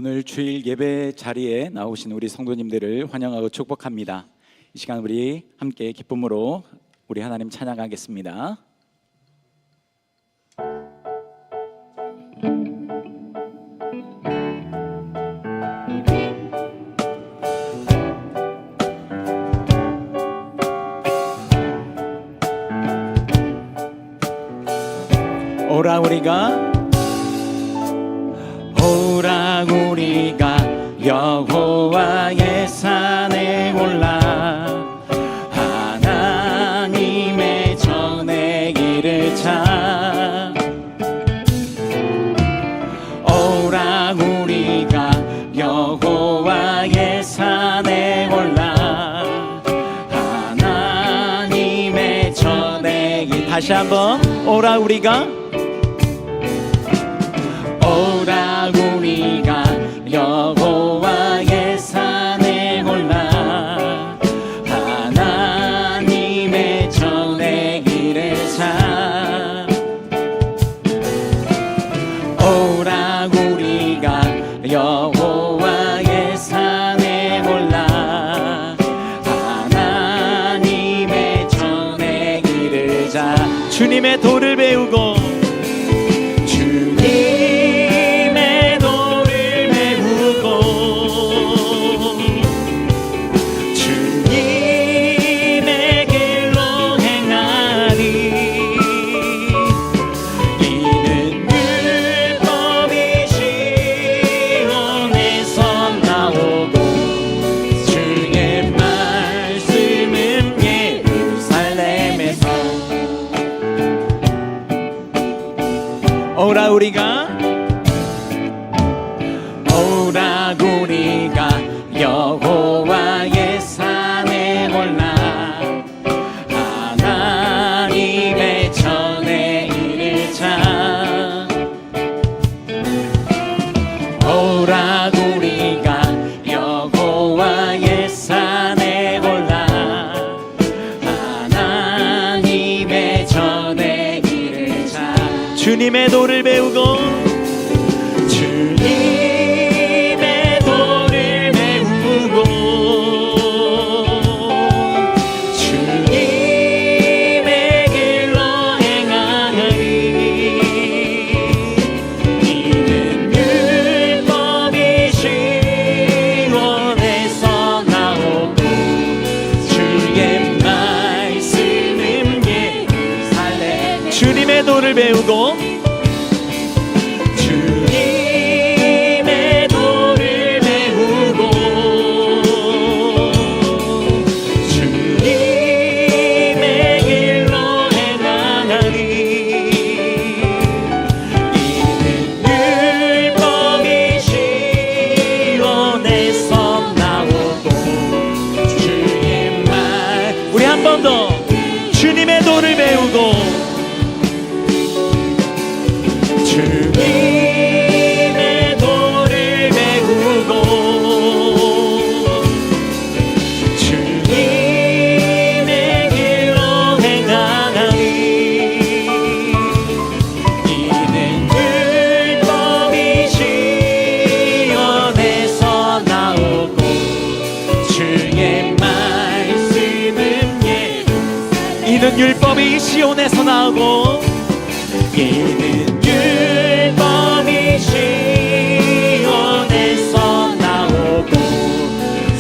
오늘 주일 예배 자리에 나오신 우리 성도님들을 환영하고 축복합니다. 이 시간 우리 함께 기쁨으로 우리 하나님 찬양하겠습니다. 오라 우리가 여호와의 산에 올라 하나님의 전의 길을 차. 오라 우리가 여호와의 산에 올라 하나님의 전의 길. 다시 한번 오라 우리가 여호와의 산에 올라 하나님의 전의 길을 차. 오라 우리가 여호와의 산에 올라 하나님의 전의 길을 자. 주님의 도를 배우고 오라 우리가 여호와의 산에 올라 하나님의 전의 길을 차. 오라 우리가 여호와의 산에 올라 하나님의 전의 길을 차. 주님의 도를 배우고 배우고 주님의 도를 배우고 주님의 길로 행하니 이는 율법이 시온에서 나오고 주의 말. 우리 한 번 더 주님의 도를 배우고 주님의 도를 배우고 주님의 길로 행하니 이는 율법이 시온에서 나오고 주의 말씀은 예루살렘. 이는 율법이 시온에서 나오고 이는 율법이 시온에서 나오고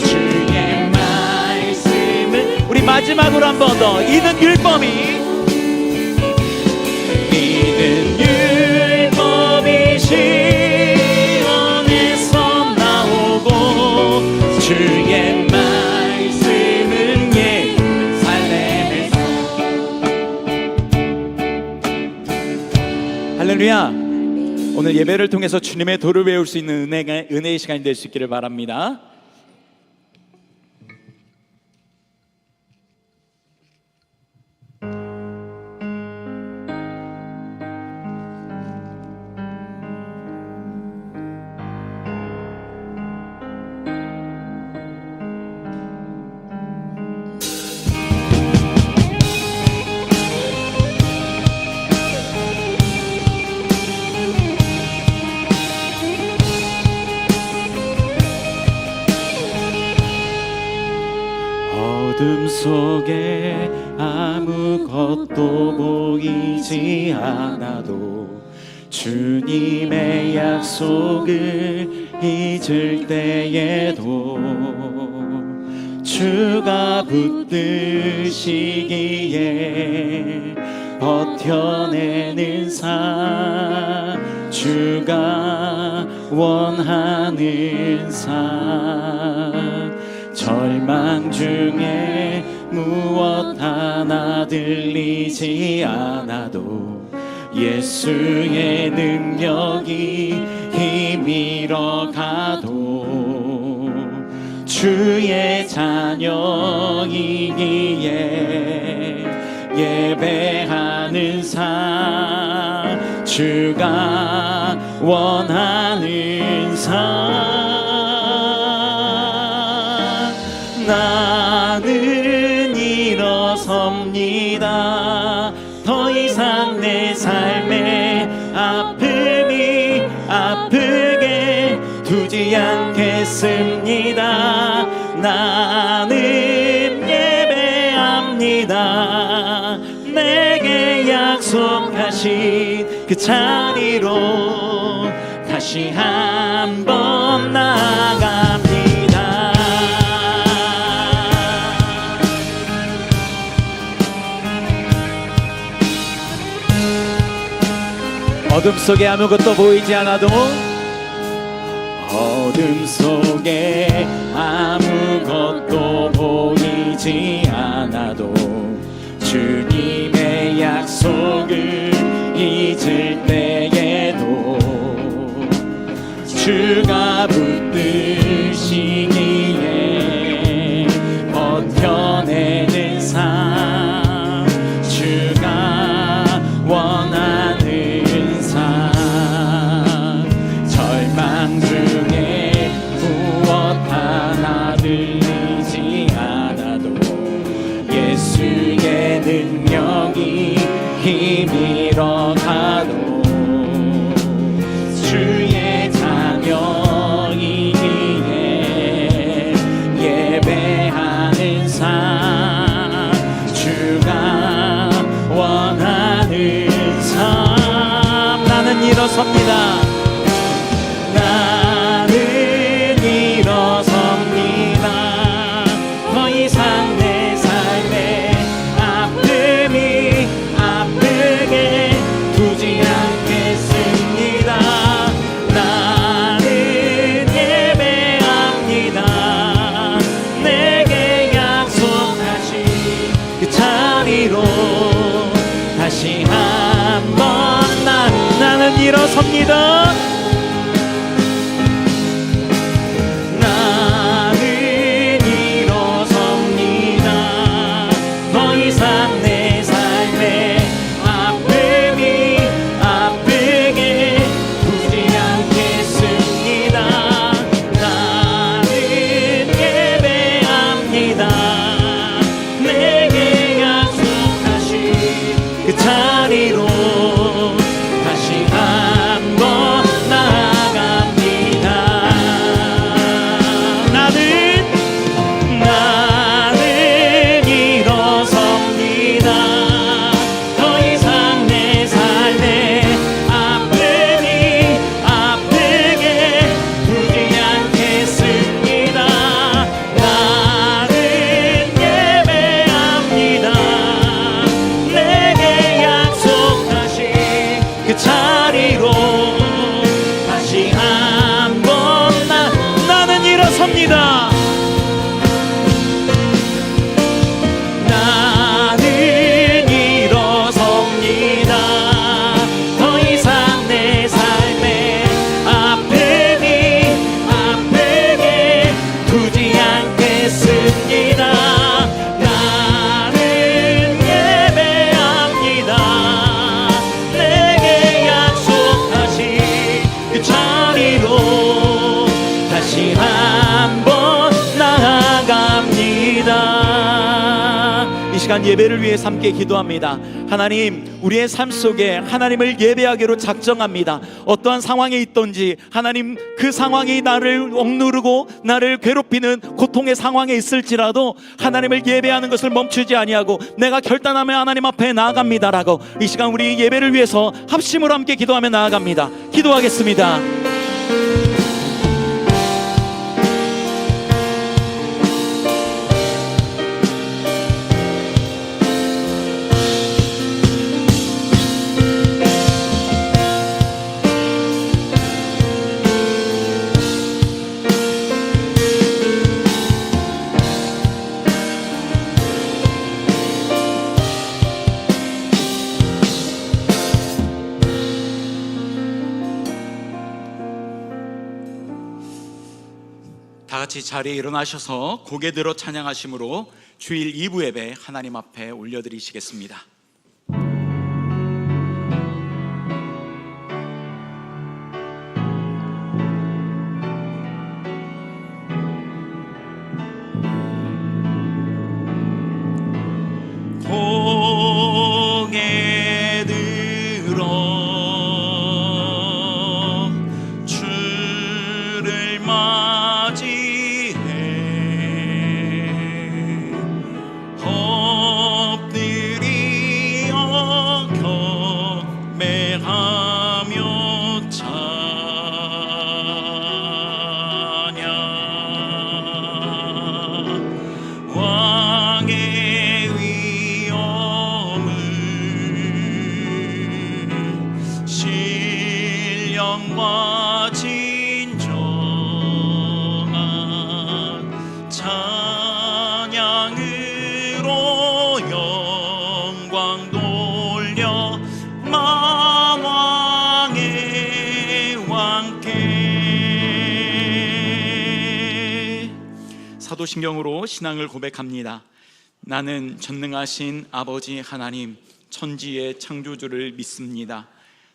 주의 말씀은. 우리 마지막으로 한 번 더 이는 율법이 시온에서 나오고 주의 말씀은 예루살렘에서. 할렐루야. 오늘 예배를 통해서 주님의 도를 배울 수 있는 은혜의 시간이 될 수 있기를 바랍니다. 어둠 속에 아무것도 보이지 않아도 주님의 약속을 잊을 때에도 주가 붙드시기에 버텨내는 삶, 주가 원하는 삶. 절망 중에 무엇 하나 들리지 않아도 예수의 능력이 힘이러 가도 주의 자녀이기에 예배하는 삶, 주가 원하는 삶. 나는 일어섭니다. 더 이상 내 삶에 아픔이 아프게 두지 않겠습니다. 나는 예배합니다. 내게 약속하신 그 자리로 다시 한번 나아갑니다. 어둠 속에 아무것도 보이지 않아도 어둠 속에 아무것도 보이지 않아도 주님의 약속을 잊을 때에도 주가 붙드시기에 버텨내는 삶, 주가 원하는 삶. 절망 중에 무엇 하나 들리지 않아도 예수의 능력이 힘이러 가도 주의 자녀이기에 예배하는 삶, 주가 원하는 삶. 나는 일어섭니다. 나는 일어섭니다. 더 이상 내 삶에 아픔이 아프게 두지 않겠습니다. 나는 예배합니다. 내게 약속하신 그 자리로 다시 한번 나는 일어섭니다. 시간 예배를 위해 함께 기도합니다. 하나님, 우리의 삶 속에 하나님을 예배하기로 작정합니다. 어떠한 상황에 있든지 하나님, 그 상황이 나를 억누르고 나를 괴롭히는 고통의 상황에 있을지라도 하나님을 예배하는 것을 멈추지 아니하고 내가 결단하며 하나님 앞에 나아갑니다라고 이 시간 우리 예배를 위해서 합심으로 함께 기도하며 나아갑니다. 기도하겠습니다. 다 같이 자리에 일어나셔서 고개 들어 찬양하심으로 주일 2부 예배 하나님 앞에 올려드리시겠습니다. 고개 들어 주를 맞이해 엎드리어 경배하며 찬양 왕의 위엄을 신령과 진정한 찬양으로 영광 돌려 만왕의 왕께. 사도신경으로 신앙을 고백합니다. 나는 전능하신 아버지 하나님 천지의 창조주를 믿습니다.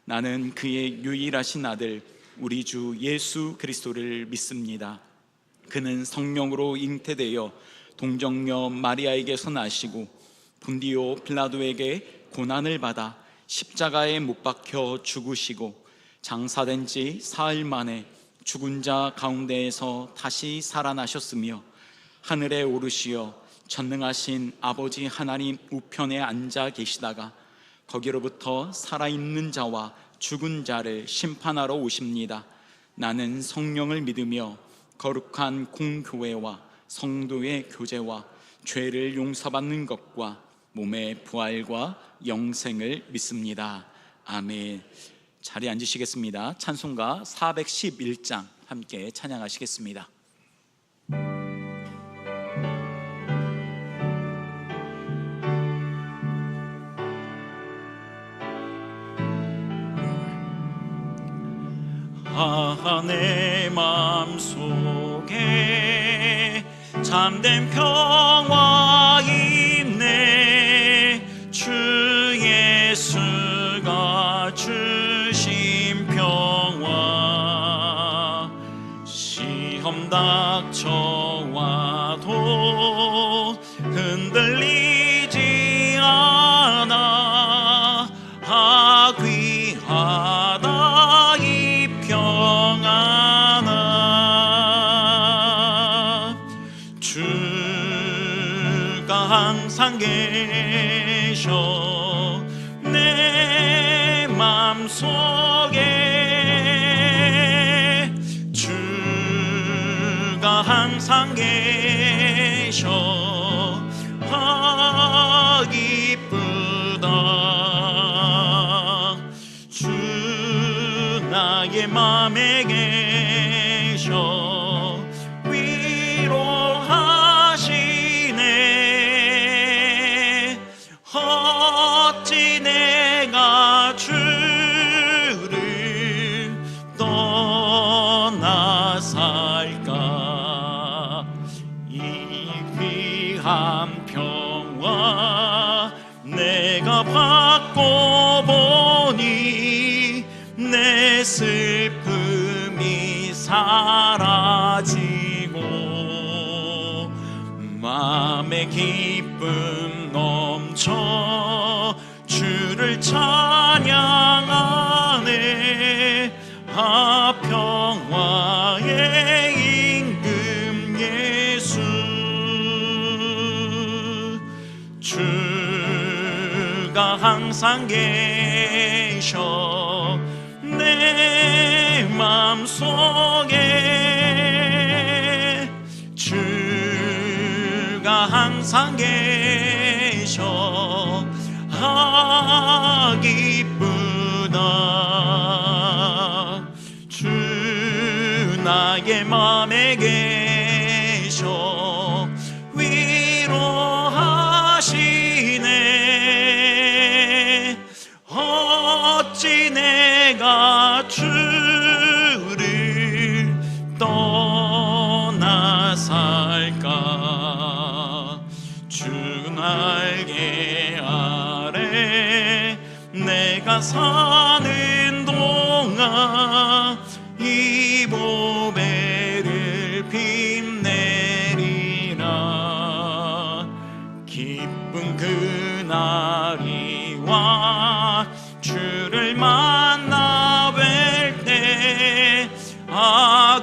나는 그의 유일하신 아들 우리 주 예수 그리스도를 믿습니다. 그는 성령으로 잉태되어 동정녀 마리아에게서 나시고 본디오 빌라도에게 고난을 받아 십자가에 못 박혀 죽으시고 장사된 지 사흘 만에 죽은 자 가운데에서 다시 살아나셨으며 하늘에 오르시어 전능하신 아버지 하나님 우편에 앉아 계시다가 거기로부터 살아있는 자와 죽은 자를 심판하러 오십니다. 나는 성령을 믿으며 거룩한 공교회와 성도의 교제와 죄를 용서받는 것과 몸의 부활과 영생을 믿습니다. 아멘. 자리에 앉으시겠습니다. 찬송가 411장 함께 찬양하시겠습니다. 내 맘속에 참된 평화 있네. 주 예수가 주신 평화 시험 닥쳐와도 흔들리지 않아. 귀하다 이 평안아. 주가 항상 계셔 내 맘속에. 주가 항상 계셔 기쁘다. 주 나의 맘에 계셔 위로하시네. 어찌 내가 주를 떠나 살까. 이 귀한 평화 내가 받고 보니 내 슬픔이 사라지고 마음의 기쁨 멈춰 주를 찬양하네. 평화의 임금 예수, 주가 항상 계셔 내 맘속에. 주가 항상 계셔 기쁘다. 주 나의 맘에 계셔 위로하시네. 어찌 내가 주를 떠나 살까. 주 날개 아래 내가 사는 동안 이 보배를 빛내리라. 기쁜 그날이 와 주를 만나 뵐 때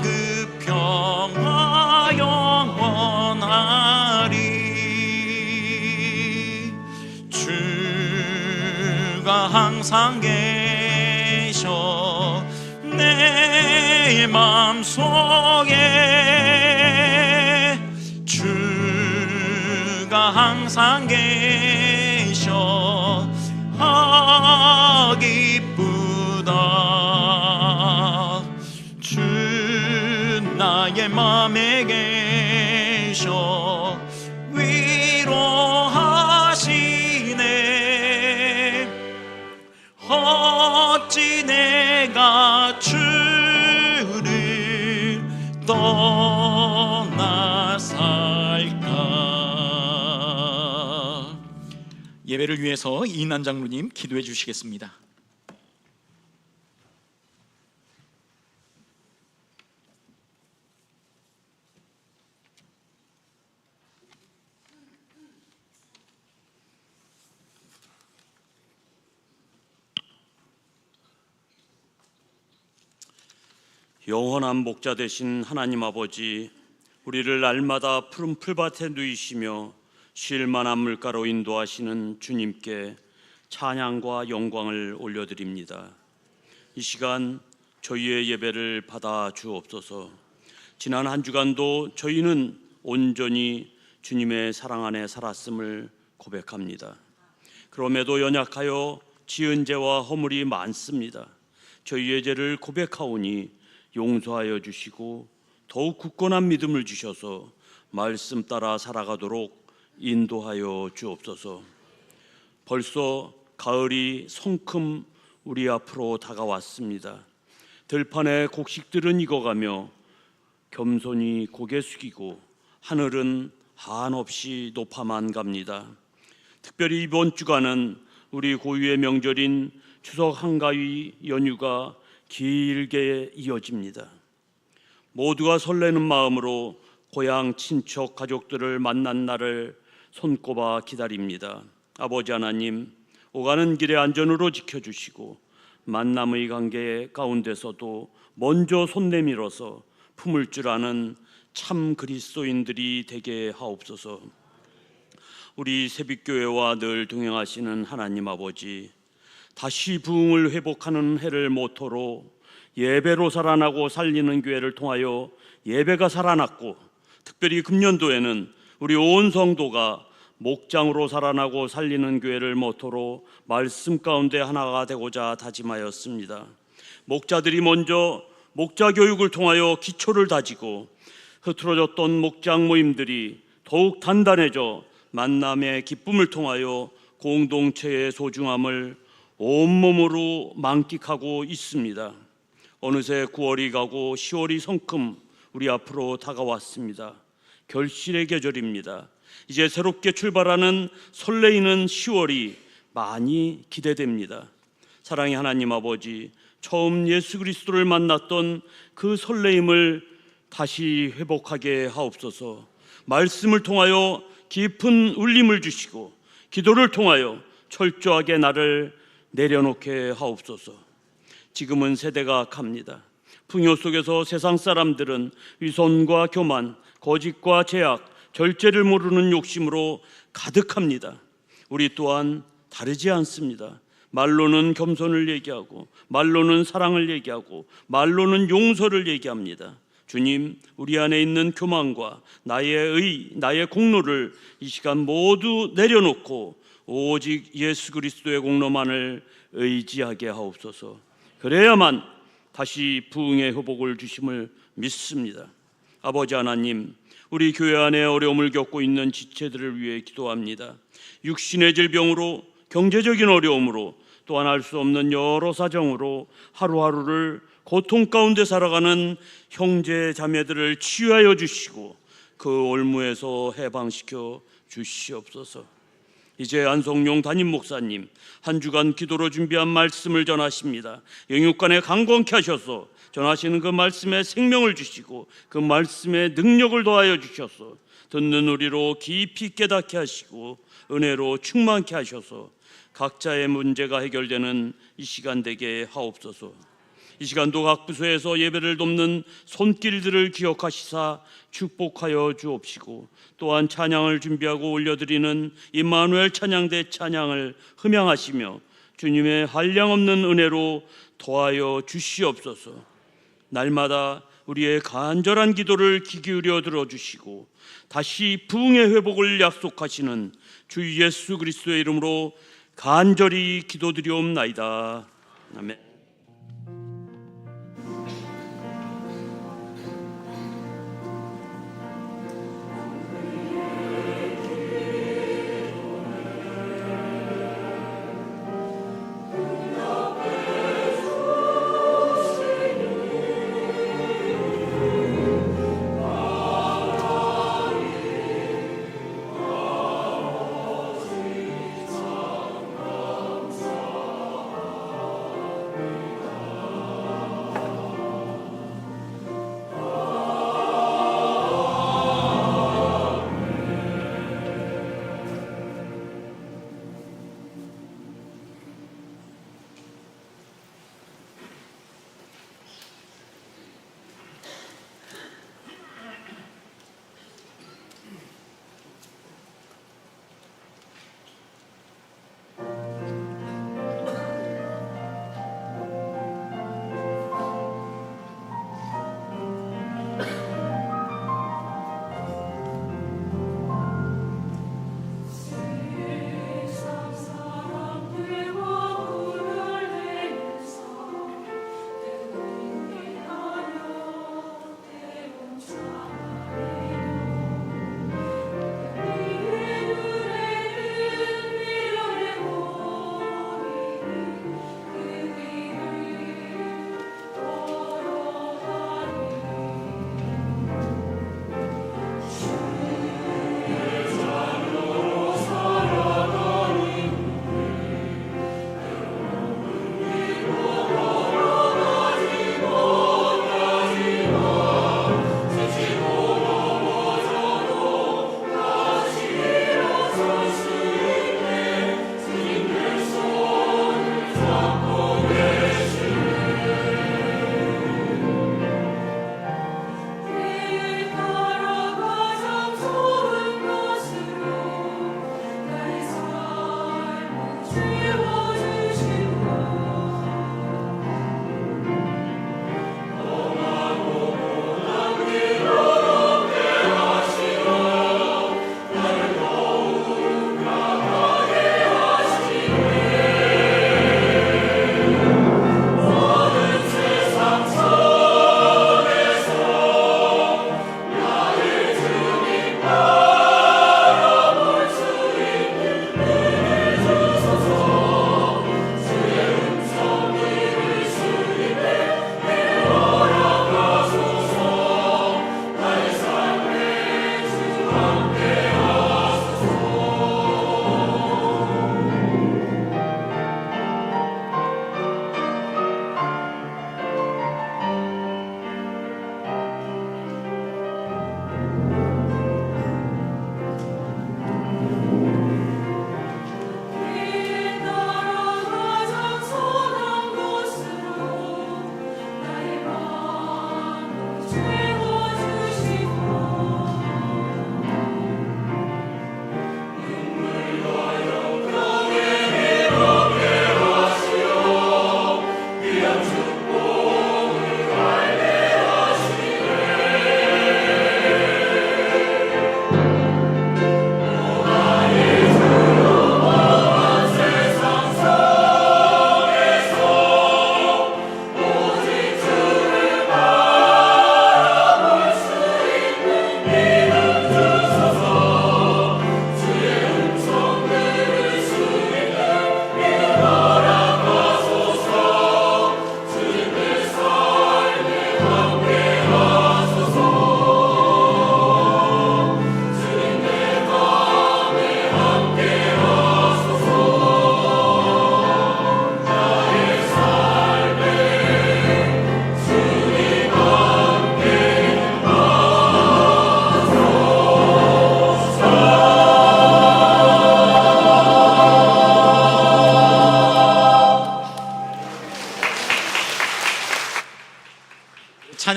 그 평화 영원하리. 주가 항상 계셔 내 맘속에. 주가 항상 계셔 기쁘다. 주 나의 맘에 계셔 위로하시네. 어찌 내가 주를 떠나 살까. 예배를 위해서 이인환 장로님 기도해 주시겠습니다. 영원한 목자 되신 하나님 아버지, 우리를 날마다 푸른 풀밭에 누이시며 쉴 만한 물가로 인도하시는 주님께 찬양과 영광을 올려드립니다. 이 시간 저희의 예배를 받아 주옵소서. 지난 한 주간도 저희는 온전히 주님의 사랑 안에 살았음을 고백합니다. 그럼에도 연약하여 지은 죄와 허물이 많습니다. 저희의 죄를 고백하오니 용서하여 주시고 더욱 굳건한 믿음을 주셔서 말씀 따라 살아가도록 인도하여 주옵소서. 벌써 가을이 성큼 우리 앞으로 다가왔습니다. 들판의 곡식들은 익어가며 겸손히 고개 숙이고 하늘은 한없이 높아만 갑니다. 특별히 이번 주간은 우리 고유의 명절인 추석 한가위 연휴가 길게 이어집니다. 모두가 설레는 마음으로 고향 친척 가족들을 만난 날을 손꼽아 기다립니다. 아버지 하나님, 오가는 길에 안전으로 지켜주시고 만남의 관계 가운데서도 먼저 손 내밀어서 품을 줄 아는 참 그리스도인들이 되게 하옵소서. 우리 새빛교회와 늘 동행하시는 하나님 아버지, 다시 부흥을 회복하는 해를 모토로 예배로 살아나고 살리는 교회를 통하여 예배가 살아났고, 특별히 금년도에는 우리 온 성도가 목장으로 살아나고 살리는 교회를 모토로 말씀 가운데 하나가 되고자 다짐하였습니다. 목자들이 먼저 목자 교육을 통하여 기초를 다지고 흐트러졌던 목장 모임들이 더욱 단단해져 만남의 기쁨을 통하여 공동체의 소중함을 온몸으로 만끽하고 있습니다. 어느새 9월이 가고 10월이 성큼 우리 앞으로 다가왔습니다. 결실의 계절입니다. 이제 새롭게 출발하는 설레이는 10월이 많이 기대됩니다. 사랑의 하나님 아버지, 처음 예수 그리스도를 만났던 그 설레임을 다시 회복하게 하옵소서. 말씀을 통하여 깊은 울림을 주시고 기도를 통하여 철저하게 나를 내려놓게 하옵소서. 지금은 세대가 갑니다. 풍요 속에서 세상 사람들은 위선과 교만, 거짓과 제약, 절제를 모르는 욕심으로 가득합니다. 우리 또한 다르지 않습니다. 말로는 겸손을 얘기하고, 말로는 사랑을 얘기하고, 말로는 용서를 얘기합니다. 주님, 우리 안에 있는 교만과 나의 공로를 이 시간 모두 내려놓고 오직 예수 그리스도의 공로만을 의지하게 하옵소서. 그래야만 다시 부흥의 회복을 주심을 믿습니다. 아버지 하나님, 우리 교회 안에 어려움을 겪고 있는 지체들을 위해 기도합니다. 육신의 질병으로, 경제적인 어려움으로, 또한 알 수 없는 여러 사정으로 하루하루를 고통 가운데 살아가는 형제 자매들을 치유하여 주시고 그 올무에서 해방시켜 주시옵소서. 이제 안성용 담임 목사님 한 주간 기도로 준비한 말씀을 전하십니다. 영육간에 강건케 하셔서 전하시는 그 말씀에 생명을 주시고 그 말씀에 능력을 더하여 주셔서 듣는 우리로 깊이 깨닫게 하시고 은혜로 충만케 하셔서 각자의 문제가 해결되는 이 시간 되게 하옵소서. 이 시간도 각 부서에서 예배를 돕는 손길들을 기억하시사 축복하여 주옵시고, 또한 찬양을 준비하고 올려드리는 임마누엘 찬양대 찬양을 흠양하시며 주님의 한량없는 은혜로 도하여 주시옵소서. 날마다 우리의 간절한 기도를 귀 기울여 들어주시고 다시 부흥의 회복을 약속하시는 주 예수 그리스도의 이름으로 간절히 기도드리옵나이다. 아멘.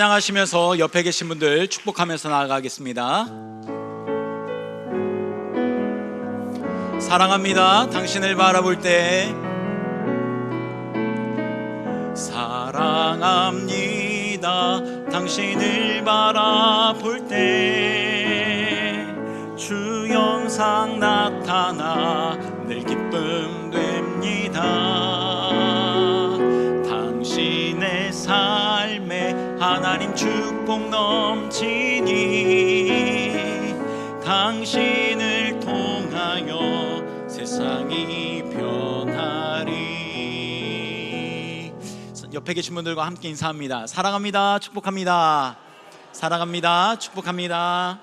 찬양하시면서 옆에 계신 분들 축복하면서 나아가겠습니다. 사랑합니다. 당신을 바라볼 때 사랑합니다. 당신을 바라볼 때 주 영상 나타나 늘 기쁨 됩니다. 당신의 삶에 하나님 축복 넘치니 당신을 통하여 세상이 변하리. 옆에 계신 분들과 함께 인사합니다. 사랑합니다. 축복합니다. 사랑합니다. 축복합니다.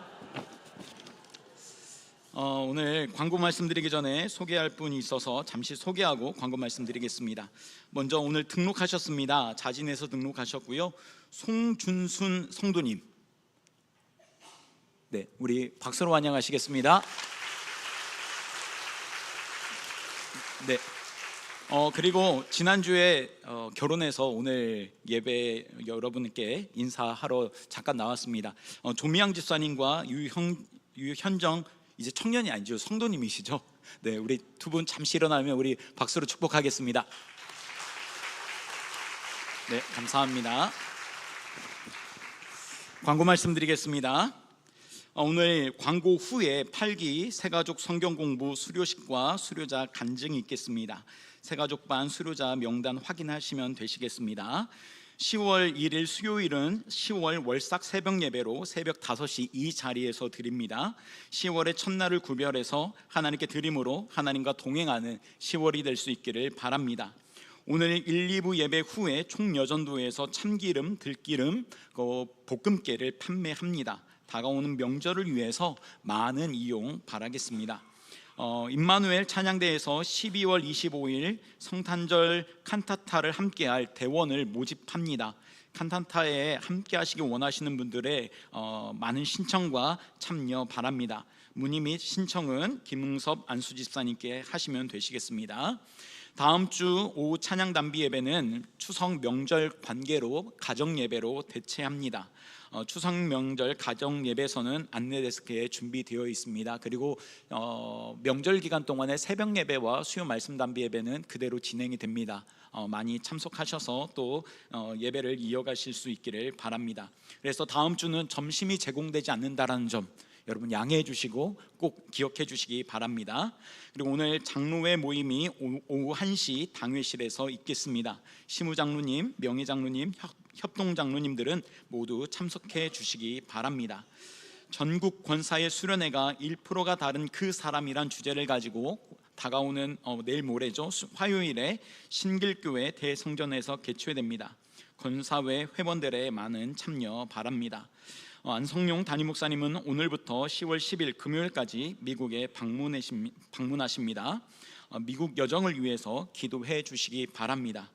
오늘 광고 말씀드리기 전에 소개할 분이 있어서 잠시 소개하고 광고 말씀드리겠습니다. 먼저 오늘 등록하셨습니다. 자진해서 등록하셨고요. 송준순 성도님, 네, 우리 박수로 환영하시겠습니다. 네. 그리고 지난주에 결혼해서 오늘 예배 여러분께 인사하러 잠깐 나왔습니다. 조미양 집사님과 유현정, 이제 청년이 아니죠, 성도님이시죠. 네, 우리 두 분 잠시 일어나면 우리 박수로 축복하겠습니다. 네, 감사합니다. 광고 말씀드리겠습니다. 오늘 광고 후에 8기 새가족 성경 공부 수료식과 수료자 간증이 있겠습니다. 새가족반 수료자 명단 확인하시면 되시겠습니다. 10월 1일 수요일은 10월 월삭 새벽 예배로 새벽 5시 이 자리에서 드립니다. 10월의 첫날을 구별해서 하나님께 드림으로 하나님과 동행하는 10월이 될 수 있기를 바랍니다. 오늘 1, 2부 예배 후에 총여전도에서 참기름, 들기름, 볶음깨를 판매합니다. 다가오는 명절을 위해서 많은 이용 바라겠습니다. 임마누엘 찬양대에서 12월 25일 성탄절 칸타타를 함께할 대원을 모집합니다. 칸타타에 함께하시기 원하시는 분들의 많은 신청과 참여 바랍니다. 문의 및 신청은 김응섭 안수집사님께 하시면 되시겠습니다. 다음 주 오후 찬양 단비 예배는 추석 명절 관계로 가정 예배로 대체합니다. 추석 명절 가정 예배서는 안내 데스크에 준비되어 있습니다. 그리고 명절 기간 동안에 새벽 예배와 수요 말씀 단비 예배는 그대로 진행이 됩니다. 많이 참석하셔서 또 예배를 이어가실 수 있기를 바랍니다. 그래서 다음 주는 점심이 제공되지 않는다라는 점 여러분 양해해 주시고 꼭 기억해 주시기 바랍니다. 그리고 오늘 장로회 모임이 오후 1시 당회실에서 있겠습니다. 시무장로님, 명예장로님, 협동장로님들은 모두 참석해 주시기 바랍니다. 전국 권사의 수련회가 1%가 다른 그 사람이란 주제를 가지고 다가오는 내일 모레죠, 화요일에 신길교회 대성전에서 개최됩니다. 권사회 회원들의 많은 참여 바랍니다. 안성용 담임목사님은 오늘부터 10월 10일 금요일까지 미국에 방문하십니다. 미국 여정을 위해서 기도해 주시기 바랍니다.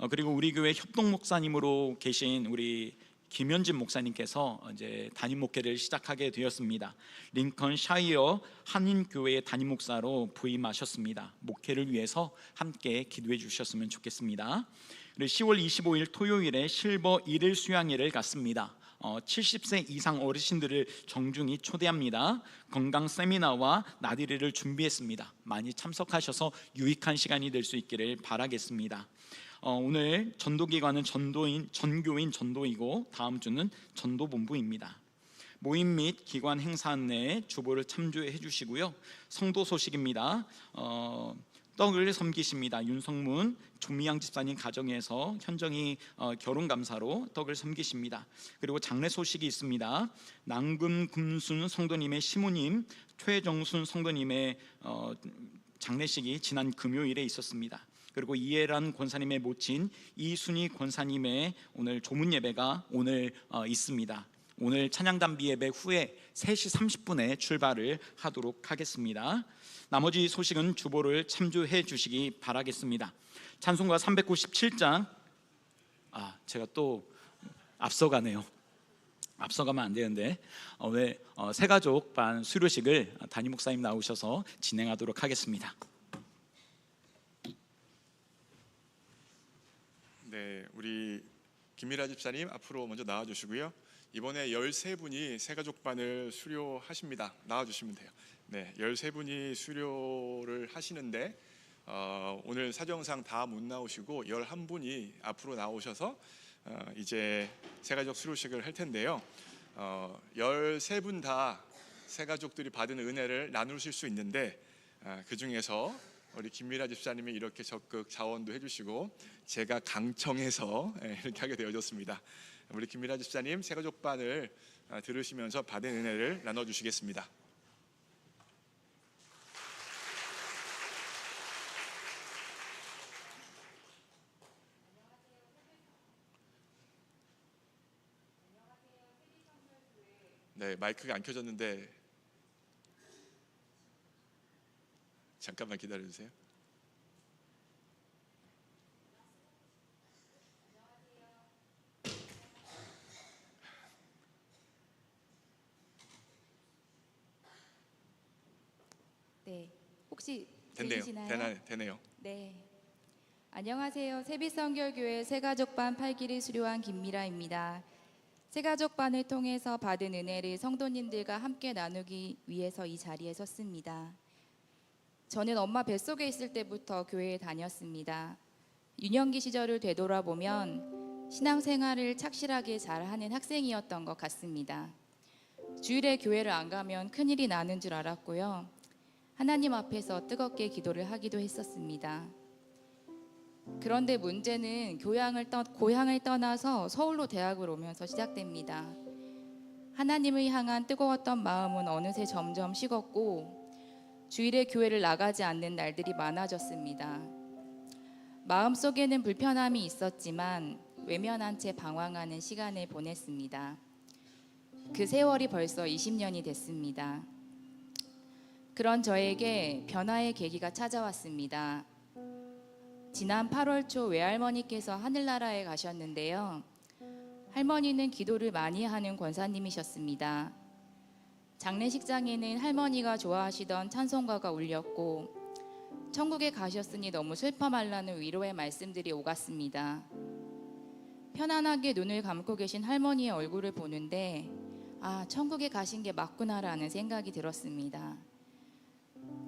그리고 우리 교회 협동 목사님으로 계신 우리 김현진 목사님께서 이제 담임 목회를 시작하게 되었습니다. 링컨 샤이어 한인교회의 담임 목사로 부임하셨습니다. 목회를 위해서 함께 기도해 주셨으면 좋겠습니다. 그리고 10월 25일 토요일에 실버 1일 수양회를 갖습니다. 70세 이상 어르신들을 정중히 초대합니다. 건강 세미나와 나들이를 준비했습니다. 많이 참석하셔서 유익한 시간이 될 수 있기를 바라겠습니다. 오늘 전도기관은 전교인 전도이고 다음 주는 전도본부입니다. 모임 및 기관 행사 안내에 주보를 참조해 주시고요. 성도 소식입니다. 떡을 섬기십니다. 윤성문 조미양 집사님 가정에서 현정이 결혼 감사로 떡을 섬기십니다. 그리고 장례 소식이 있습니다. 남금 금순 성도님의 시모님, 최정순 성도님의 장례식이 지난 금요일에 있었습니다. 그리고 이해란 권사님의 모친 이순희 권사님의 오늘 조문 예배가 오늘 있습니다. 오늘 찬양 단비 예배 후에 3시 30분에 출발을 하도록 하겠습니다. 나머지 소식은 주보를 참조해 주시기 바라겠습니다. 찬송가 397장, 제가 또 앞서가네요. 앞서가면 안 되는데 왜 새가족 반 수료식을 담임 목사님 나오셔서 진행하도록 하겠습니다. 네, 우리 김미라 집사님 앞으로 먼저 나와주시고요. 이번에 13분이 새가족반을 수료하십니다. 나와주시면 돼요. 네, 13분이 수료를 하시는데 오늘 사정상 다 못 나오시고 11분이 앞으로 나오셔서 이제 새가족 수료식을 할 텐데요. 13분 다 새가족들이 받은 은혜를 나누실 수 있는데 그 중에서 우리 김미라 집사님이 이렇게 적극 자원도 해주시고 제가 강청해서 이렇게 하게 되어졌습니다. 우리 김미라 집사님 새가족반을 들으시면서 받은 은혜를 나눠주시겠습니다. 네, 마이크가 안 켜졌는데 잠깐만 기다려주세요. 네, 혹시 됐네요. 들리시나요? 되네요. 네. 안녕하세요. 세빛성결교회 새가족반 8기를 수료한 김미라입니다. 새가족반을 통해서 받은 은혜를 성도님들과 함께 나누기 위해서 이 자리에 섰습니다. 저는 엄마 뱃속에 있을 때부터 교회에 다녔습니다. 유년기 시절을 되돌아보면 신앙생활을 착실하게 잘하는 학생이었던 것 같습니다. 주일에 교회를 안 가면 큰일이 나는 줄 알았고요. 하나님 앞에서 뜨겁게 기도를 하기도 했었습니다. 그런데 문제는 고향을 떠나서 서울로 대학을 오면서 시작됩니다. 하나님을 향한 뜨거웠던 마음은 어느새 점점 식었고 주일에 교회를 나가지 않는 날들이 많아졌습니다. 마음속에는 불편함이 있었지만 외면한 채 방황하는 시간을 보냈습니다. 그 세월이 벌써 20년이 됐습니다. 그런 저에게 변화의 계기가 찾아왔습니다. 지난 8월 초 외할머니께서 하늘나라에 가셨는데요. 할머니는 기도를 많이 하는 권사님이셨습니다. 장례식장에는 할머니가 좋아하시던 찬송가가 울렸고 천국에 가셨으니 너무 슬퍼 말라는 위로의 말씀들이 오갔습니다. 편안하게 눈을 감고 계신 할머니의 얼굴을 보는데 천국에 가신 게 맞구나라는 생각이 들었습니다.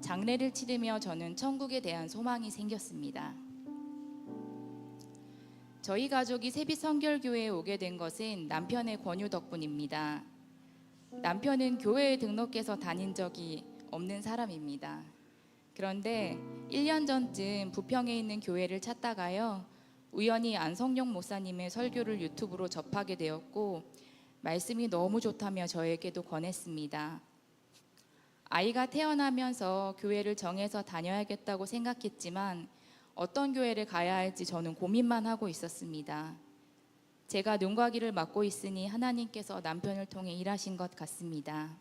장례를 치르며 저는 천국에 대한 소망이 생겼습니다. 저희 가족이 세빛성결교회에 오게 된 것은 남편의 권유 덕분입니다. 남편은 교회에 등록해서 다닌 적이 없는 사람입니다. 그런데 1년 전쯤 부평에 있는 교회를 찾다가요. 우연히 안성용 목사님의 설교를 유튜브로 접하게 되었고 말씀이 너무 좋다며 저에게도 권했습니다. 아이가 태어나면서 교회를 정해서 다녀야겠다고 생각했지만 어떤 교회를 가야 할지 저는 고민만 하고 있었습니다. 제가 눈과 귀를 막고 있으니 하나님께서 남편을 통해 일하신 것 같습니다.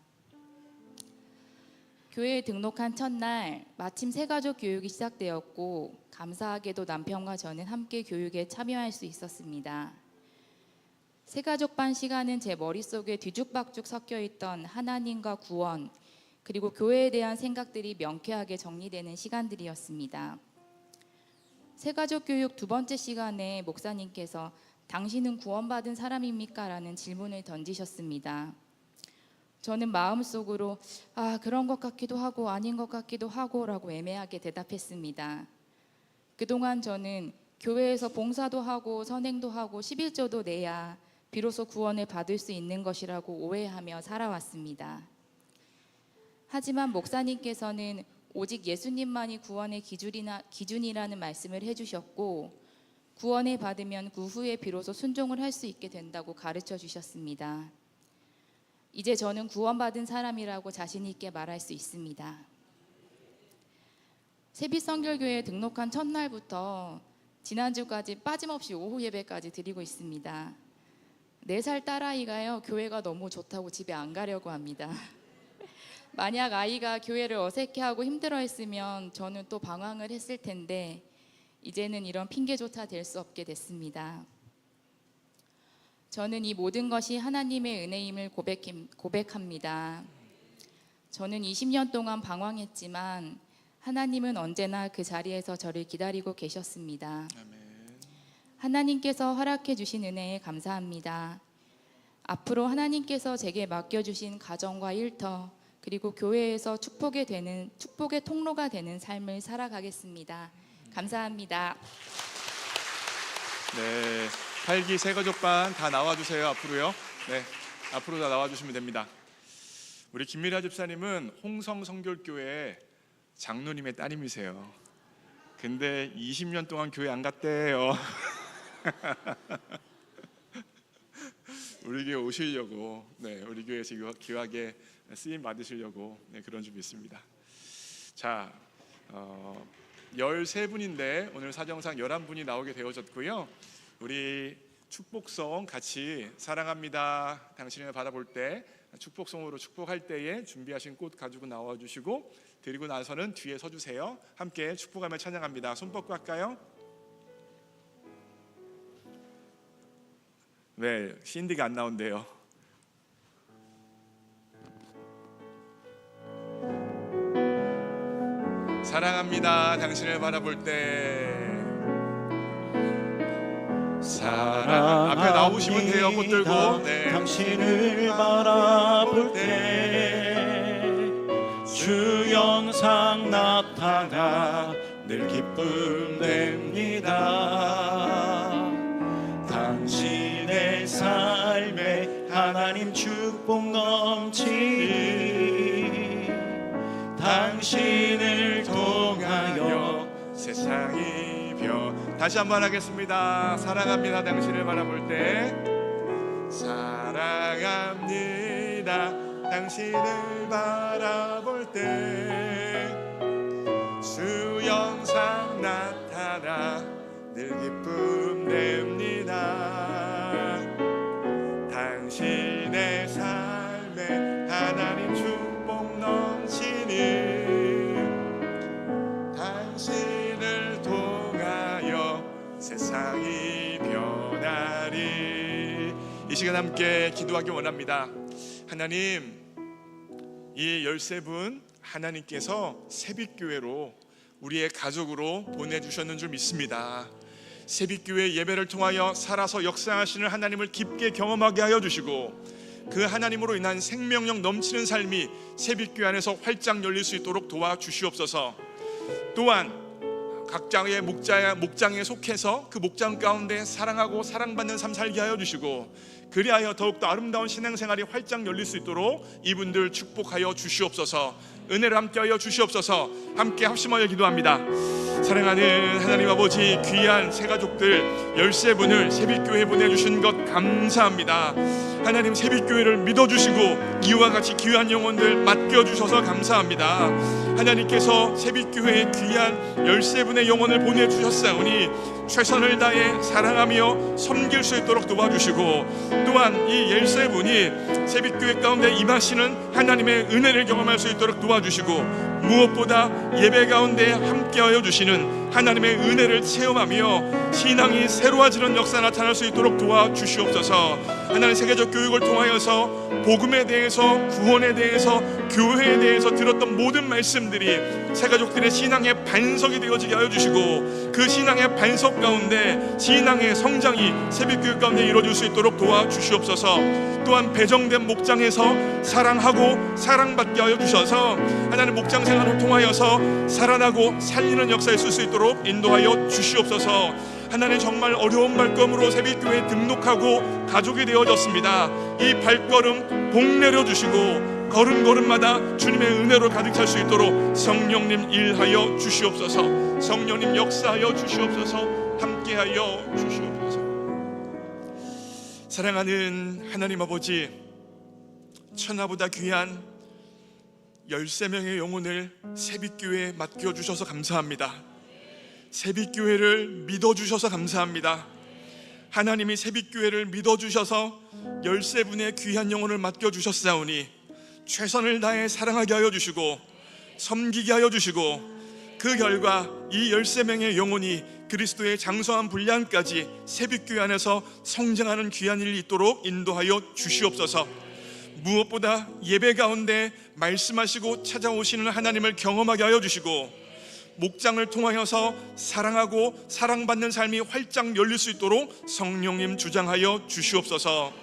교회에 등록한 첫날 마침 새가족 교육이 시작되었고 감사하게도 남편과 저는 함께 교육에 참여할 수 있었습니다. 새가족반 시간은 제 머릿속에 뒤죽박죽 섞여있던 하나님과 구원 그리고 교회에 대한 생각들이 명쾌하게 정리되는 시간들이었습니다. 새가족 교육 두 번째 시간에 목사님께서 당신은 구원받은 사람입니까? 라는 질문을 던지셨습니다. 저는 마음속으로 그런 것 같기도 하고 아닌 것 같기도 하고 라고 애매하게 대답했습니다. 그동안 저는 교회에서 봉사도 하고 선행도 하고 11조도 내야 비로소 구원을 받을 수 있는 것이라고 오해하며 살아왔습니다. 하지만 목사님께서는 오직 예수님만이 구원의 기준이라는 말씀을 해주셨고 구원을 받으면 그 후에 비로소 순종을 할 수 있게 된다고 가르쳐 주셨습니다. 이제 저는 구원받은 사람이라고 자신 있게 말할 수 있습니다. 세빛성결교회에 등록한 첫날부터 지난주까지 빠짐없이 오후 예배까지 드리고 있습니다. 4살 딸아이가요, 교회가 너무 좋다고 집에 안 가려고 합니다. 만약 아이가 교회를 어색해하고 힘들어했으면 저는 또 방황을 했을 텐데 이제는 이런 핑계조차 될 수 없게 됐습니다. 저는 이 모든 것이 하나님의 은혜임을 고백합니다. 저는 20년 동안 방황했지만 하나님은 언제나 그 자리에서 저를 기다리고 계셨습니다. 아멘. 하나님께서 허락해 주신 은혜에 감사합니다. 앞으로 하나님께서 제게 맡겨주신 가정과 일터 그리고 교회에서 축복의 통로가 되는 삶을 살아가겠습니다. 감사합니다. 네, 8기 새가족반 다 나와주세요. 앞으로요. 네, 앞으로 다 나와주시면 됩니다. 우리 김미라 집사님은 홍성 성결교회 장로님의 따님이세요. 근데 20년 동안 교회 안 갔대요. 우리 교회 오시려고, 네, 우리 교회에서 귀하게 쓰임 받으시려고, 네, 그런 준비 있습니다. 자, 13분인데 오늘 사정상 11분이 나오게 되어졌고요. 우리 축복송 같이 사랑합니다 당신을 바라볼 때 축복송으로 축복할 때에 준비하신 꽃 가지고 나와주시고, 드리고 나서는 뒤에 서주세요. 함께 축복하며 찬양합니다. 손 뻗고 할까요? 네, 신디가 안 나온대요. 사랑합니다 당신을 바라볼 때. 앞에 나오시면 돼요. 꽃 들고. 네. 당신을 바라볼 때 주 영상 나타나 늘 기쁨 냅니다. 당신의 삶에 하나님 축복 넘치니 당신을 통하여 세상이 변. 다시 한번 하겠습니다. 사랑합니다 당신을 바라볼 때. 사랑합니다 당신을 바라볼 때 주 영상 나타나 늘 기쁨 냅니다. 당신의 삶에 하나님 축복 넘치니 당신을 통하여 세상이 변하리. 이 시간 함께 기도하기 원합니다. 하나님, 이 13분 하나님께서 새빛교회로 우리의 가족으로 보내주셨는 줄 믿습니다. 새빛교회 예배를 통하여 살아서 역사하시는 하나님을 깊게 경험하게 하여 주시고, 그 하나님으로 인한 생명력 넘치는 삶이 새빛교회 안에서 활짝 열릴 수 있도록 도와주시옵소서. 또한 각자의 목장에 속해서 그 목장 가운데 사랑하고 사랑받는 삶 살게 하여 주시고, 그리하여 더욱더 아름다운 신앙생활이 활짝 열릴 수 있도록 이분들 축복하여 주시옵소서. 은혜를 함께하여 주시옵소서. 함께 합심하여 기도합니다. 사랑하는 하나님 아버지, 귀한 새가족들 13분을 새빛교회에 보내주신 것 감사합니다. 하나님, 새빛교회를 믿어주시고 이와 같이 귀한 영혼들 맡겨주셔서 감사합니다. 하나님께서 새빛교회에 귀한 13분의 영혼을 보내주셨사오니 최선을 다해 사랑하며 섬길 수 있도록 도와주시고, 또한 이 13분이 새빛교회 가운데 임하시는 하나님의 은혜를 경험할 수 있도록 도와주시고, 무엇보다 예배 가운데 함께하여 주시는 하나님의 은혜를 체험하며 신앙이 새로워지는 역사 나타날 수 있도록 도와주시옵소서. 하나님, 세계적 교육을 통하여서 복음에 대해서, 구원에 대해서, 교회에 대해서 들었던 모든 말씀들이 새가족들의 신앙의 반석이 되어지게 하여 주시고, 그 신앙의 반석 가운데 신앙의 성장이 새빛교육 가운데 이루어질 수 있도록 도와주시옵소서. 또한 배정된 목장에서 사랑하고 사랑받게 하여 주셔서 하나님, 목장 생활을 통하여서 살아나고 살리는 역사에 쓸 수 있도록 인도하여 주시옵소서. 하나님, 정말 어려운 발걸음으로 새빛교회에 등록하고 가족이 되어졌습니다. 이 발걸음 복 내려주시고 걸음걸음마다 주님의 은혜로 가득 찰 수 있도록 성령님 일하여 주시옵소서. 성령님 역사하여 주시옵소서. 함께하여 주시옵소서. 사랑하는 하나님 아버지, 천하보다 귀한 13명의 영혼을 새빛교회에 맡겨주셔서 감사합니다. 새빛교회를 믿어주셔서 감사합니다. 하나님이 새빛교회를 믿어주셔서 13분의 귀한 영혼을 맡겨주셨사오니 최선을 다해 사랑하게 하여 주시고 섬기게 하여 주시고, 그 결과 이 13명의 영혼이 그리스도의 장성한 분량까지 새빛교회 안에서 성장하는 귀한 일이 있도록 인도하여 주시옵소서. 무엇보다 예배 가운데 말씀하시고 찾아오시는 하나님을 경험하게 하여 주시고, 목장을 통하여서 사랑하고 사랑받는 삶이 활짝 열릴 수 있도록 성령님 주장하여 주시옵소서.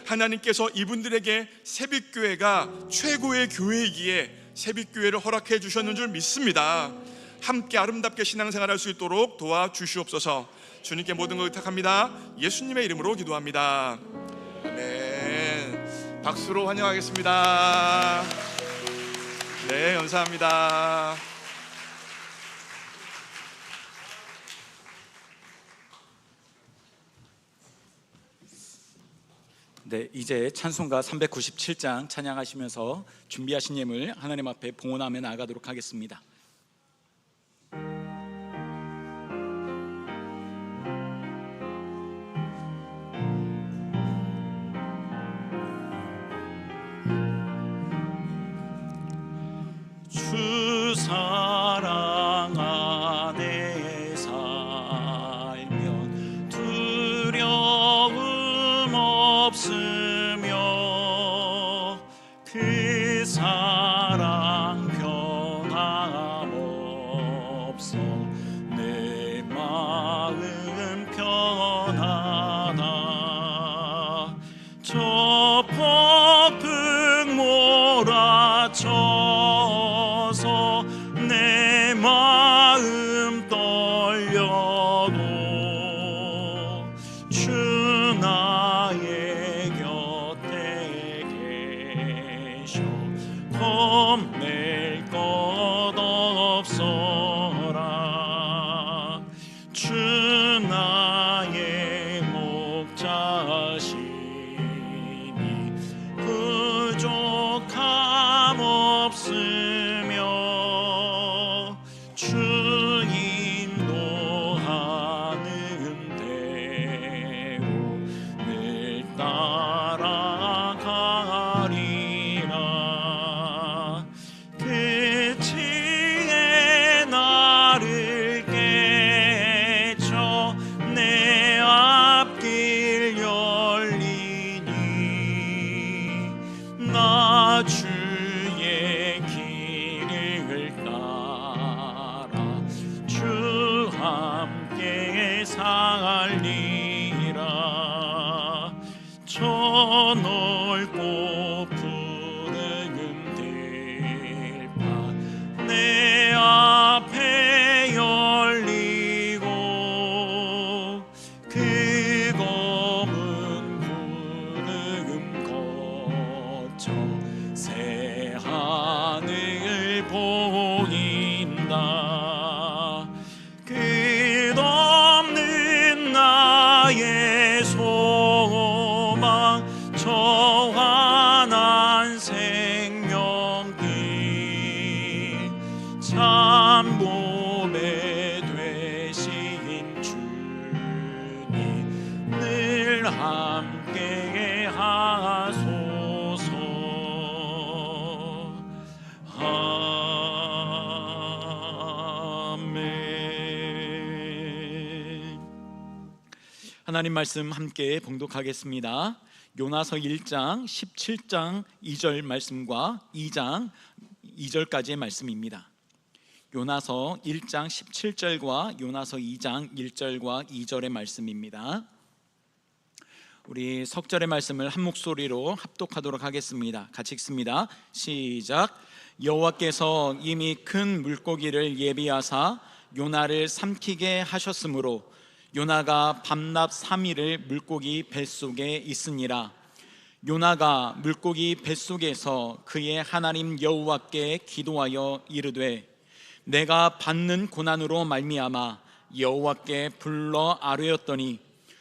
하나님께서 이분들에게 새빛교회가 최고의 교회이기에 새빛교회를 허락해 주셨는 줄 믿습니다. 함께 아름답게 신앙생활할 수 있도록 도와주시옵소서. 주님께 모든 걸 의탁합니다. 예수님의 이름으로 기도합니다. 아멘. 박수로 환영하겠습니다. 네, 감사합니다. 네, 이제 찬송가 397장 찬양하시면서 준비하신 예물 하나님 앞에 봉헌하며 나아가도록 하겠습니다. 주 사랑 안에 살면 두려움 없으며 그 사랑 변함없어 내 마음 편하다. 저 폭풍 몰아쳐서 내 마음 떨려도 주 나의 곁에 계셔 겁낼 것 없어라. 주 나의 목자시니 부족함 없으며 주 인도하는 대로 늘 따라가리라. 끝이에 나를 깨쳐 내 앞길 열리니 나 주의 길을 따라 주 함께 살리라. 저 넓고 푸른 들판 내 앞에 열리고 그 검은 구름 거쳐 새 하늘 보인다. 끝없는 나의 소망 저 환한 생명길 참 봄에 되신 주님 늘 함께 하소서. 아멘. 하나님 말씀 함께 봉독하겠습니다. 요나서 1장 17장 2절 말씀과 2장 2절까지의 말씀입니다. 요나서 1장 17절과 요나서 2장 1절과 2절의 말씀입니다. 우리 석절의 말씀을 한 목소리로 합독하도록 하겠습니다. 같이 읽습니다. 시작. 여호와께서 이미 큰 물고기를 예비하사 요나를 삼키게 하셨으므로 요나가 밤낮 3일을 물고기 뱃속에 있으니라. 요나가 물고기 뱃속에서 그의 하나님 여호와께 기도하여 이르되 내가 받는 고난으로 말미암아 여호와께 불러 아뢰었더니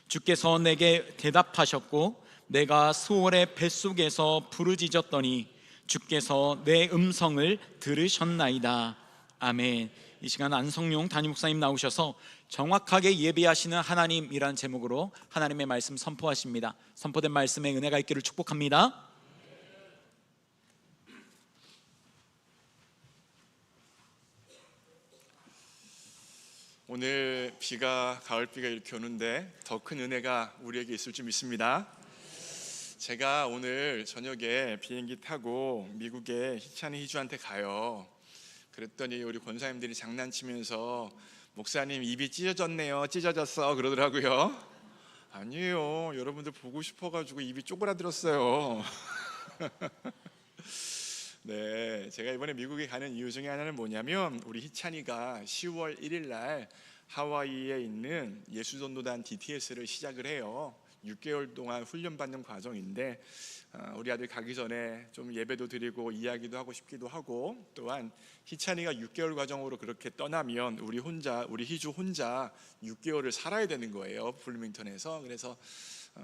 주께서 내게 대답하셨고 내가 수월의 뱃속에서 부르짖었더니 주께서 내 음성을 들으셨나이다. 아멘. 이 시간 안성용 담임 목사님 나오셔서 정확하게 예비하시는 하나님이라는 제목으로 하나님의 말씀 선포하십니다. 선포된 말씀에 은혜가 있기를 축복합니다. 오늘 비가 가을비가 이렇게 오는데 더 큰 은혜가 우리에게 있을 줄 믿습니다. 제가 오늘 저녁에 비행기 타고 미국의 희찬이 희주한테 가요. 그랬더니 우리 권사님들이 장난치면서 목사님 입이 찢어졌네요, 찢어졌어 그러더라고요. 아니에요, 여러분들 보고 싶어가지고 입이 쪼그라들었어요. 네, 제가 이번에 미국에 가는 이유 중에 하나는 뭐냐면 우리 희찬이가 10월 1일 날 하와이에 있는 예수전도단 DTS를 시작을 해요. 6개월 동안 훈련받는 과정인데 우리 아들 가기 전에 좀 예배도 드리고 이야기도 하고 싶기도 하고, 또한 희찬이가 6개월 과정으로 그렇게 떠나면 우리 희주 혼자 6개월을 살아야 되는 거예요, 블루밍턴에서. 그래서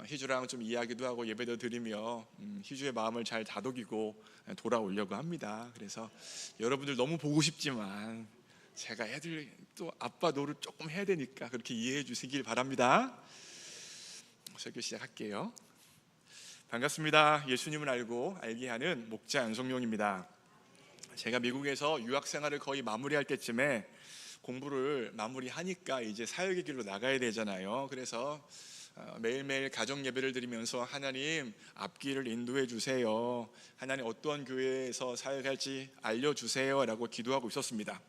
희주랑 좀 이야기도 하고 예배도 드리며 희주의 마음을 잘 다독이고 돌아오려고 합니다. 그래서 여러분들 너무 보고 싶지만 제가 애들 또 아빠 노릇 조금 해야 되니까 그렇게 이해해 주시길 바랍니다. 설교 시작할게요. 반갑습니다. 예수님을 알고 알게 하는 목자 안성용입니다. 제가 미국에서 유학 생활을 거의 마무리할 때쯤에 공부를 마무리하니까 이제 사역의 길로 나가야 되잖아요. 그래서 매일매일 가정 예배를 드리면서 하나님 앞길을 인도해 주세요, 하나님 어떤 교회에서 사역할지 알려주세요 라고 기도하고 있었습니다.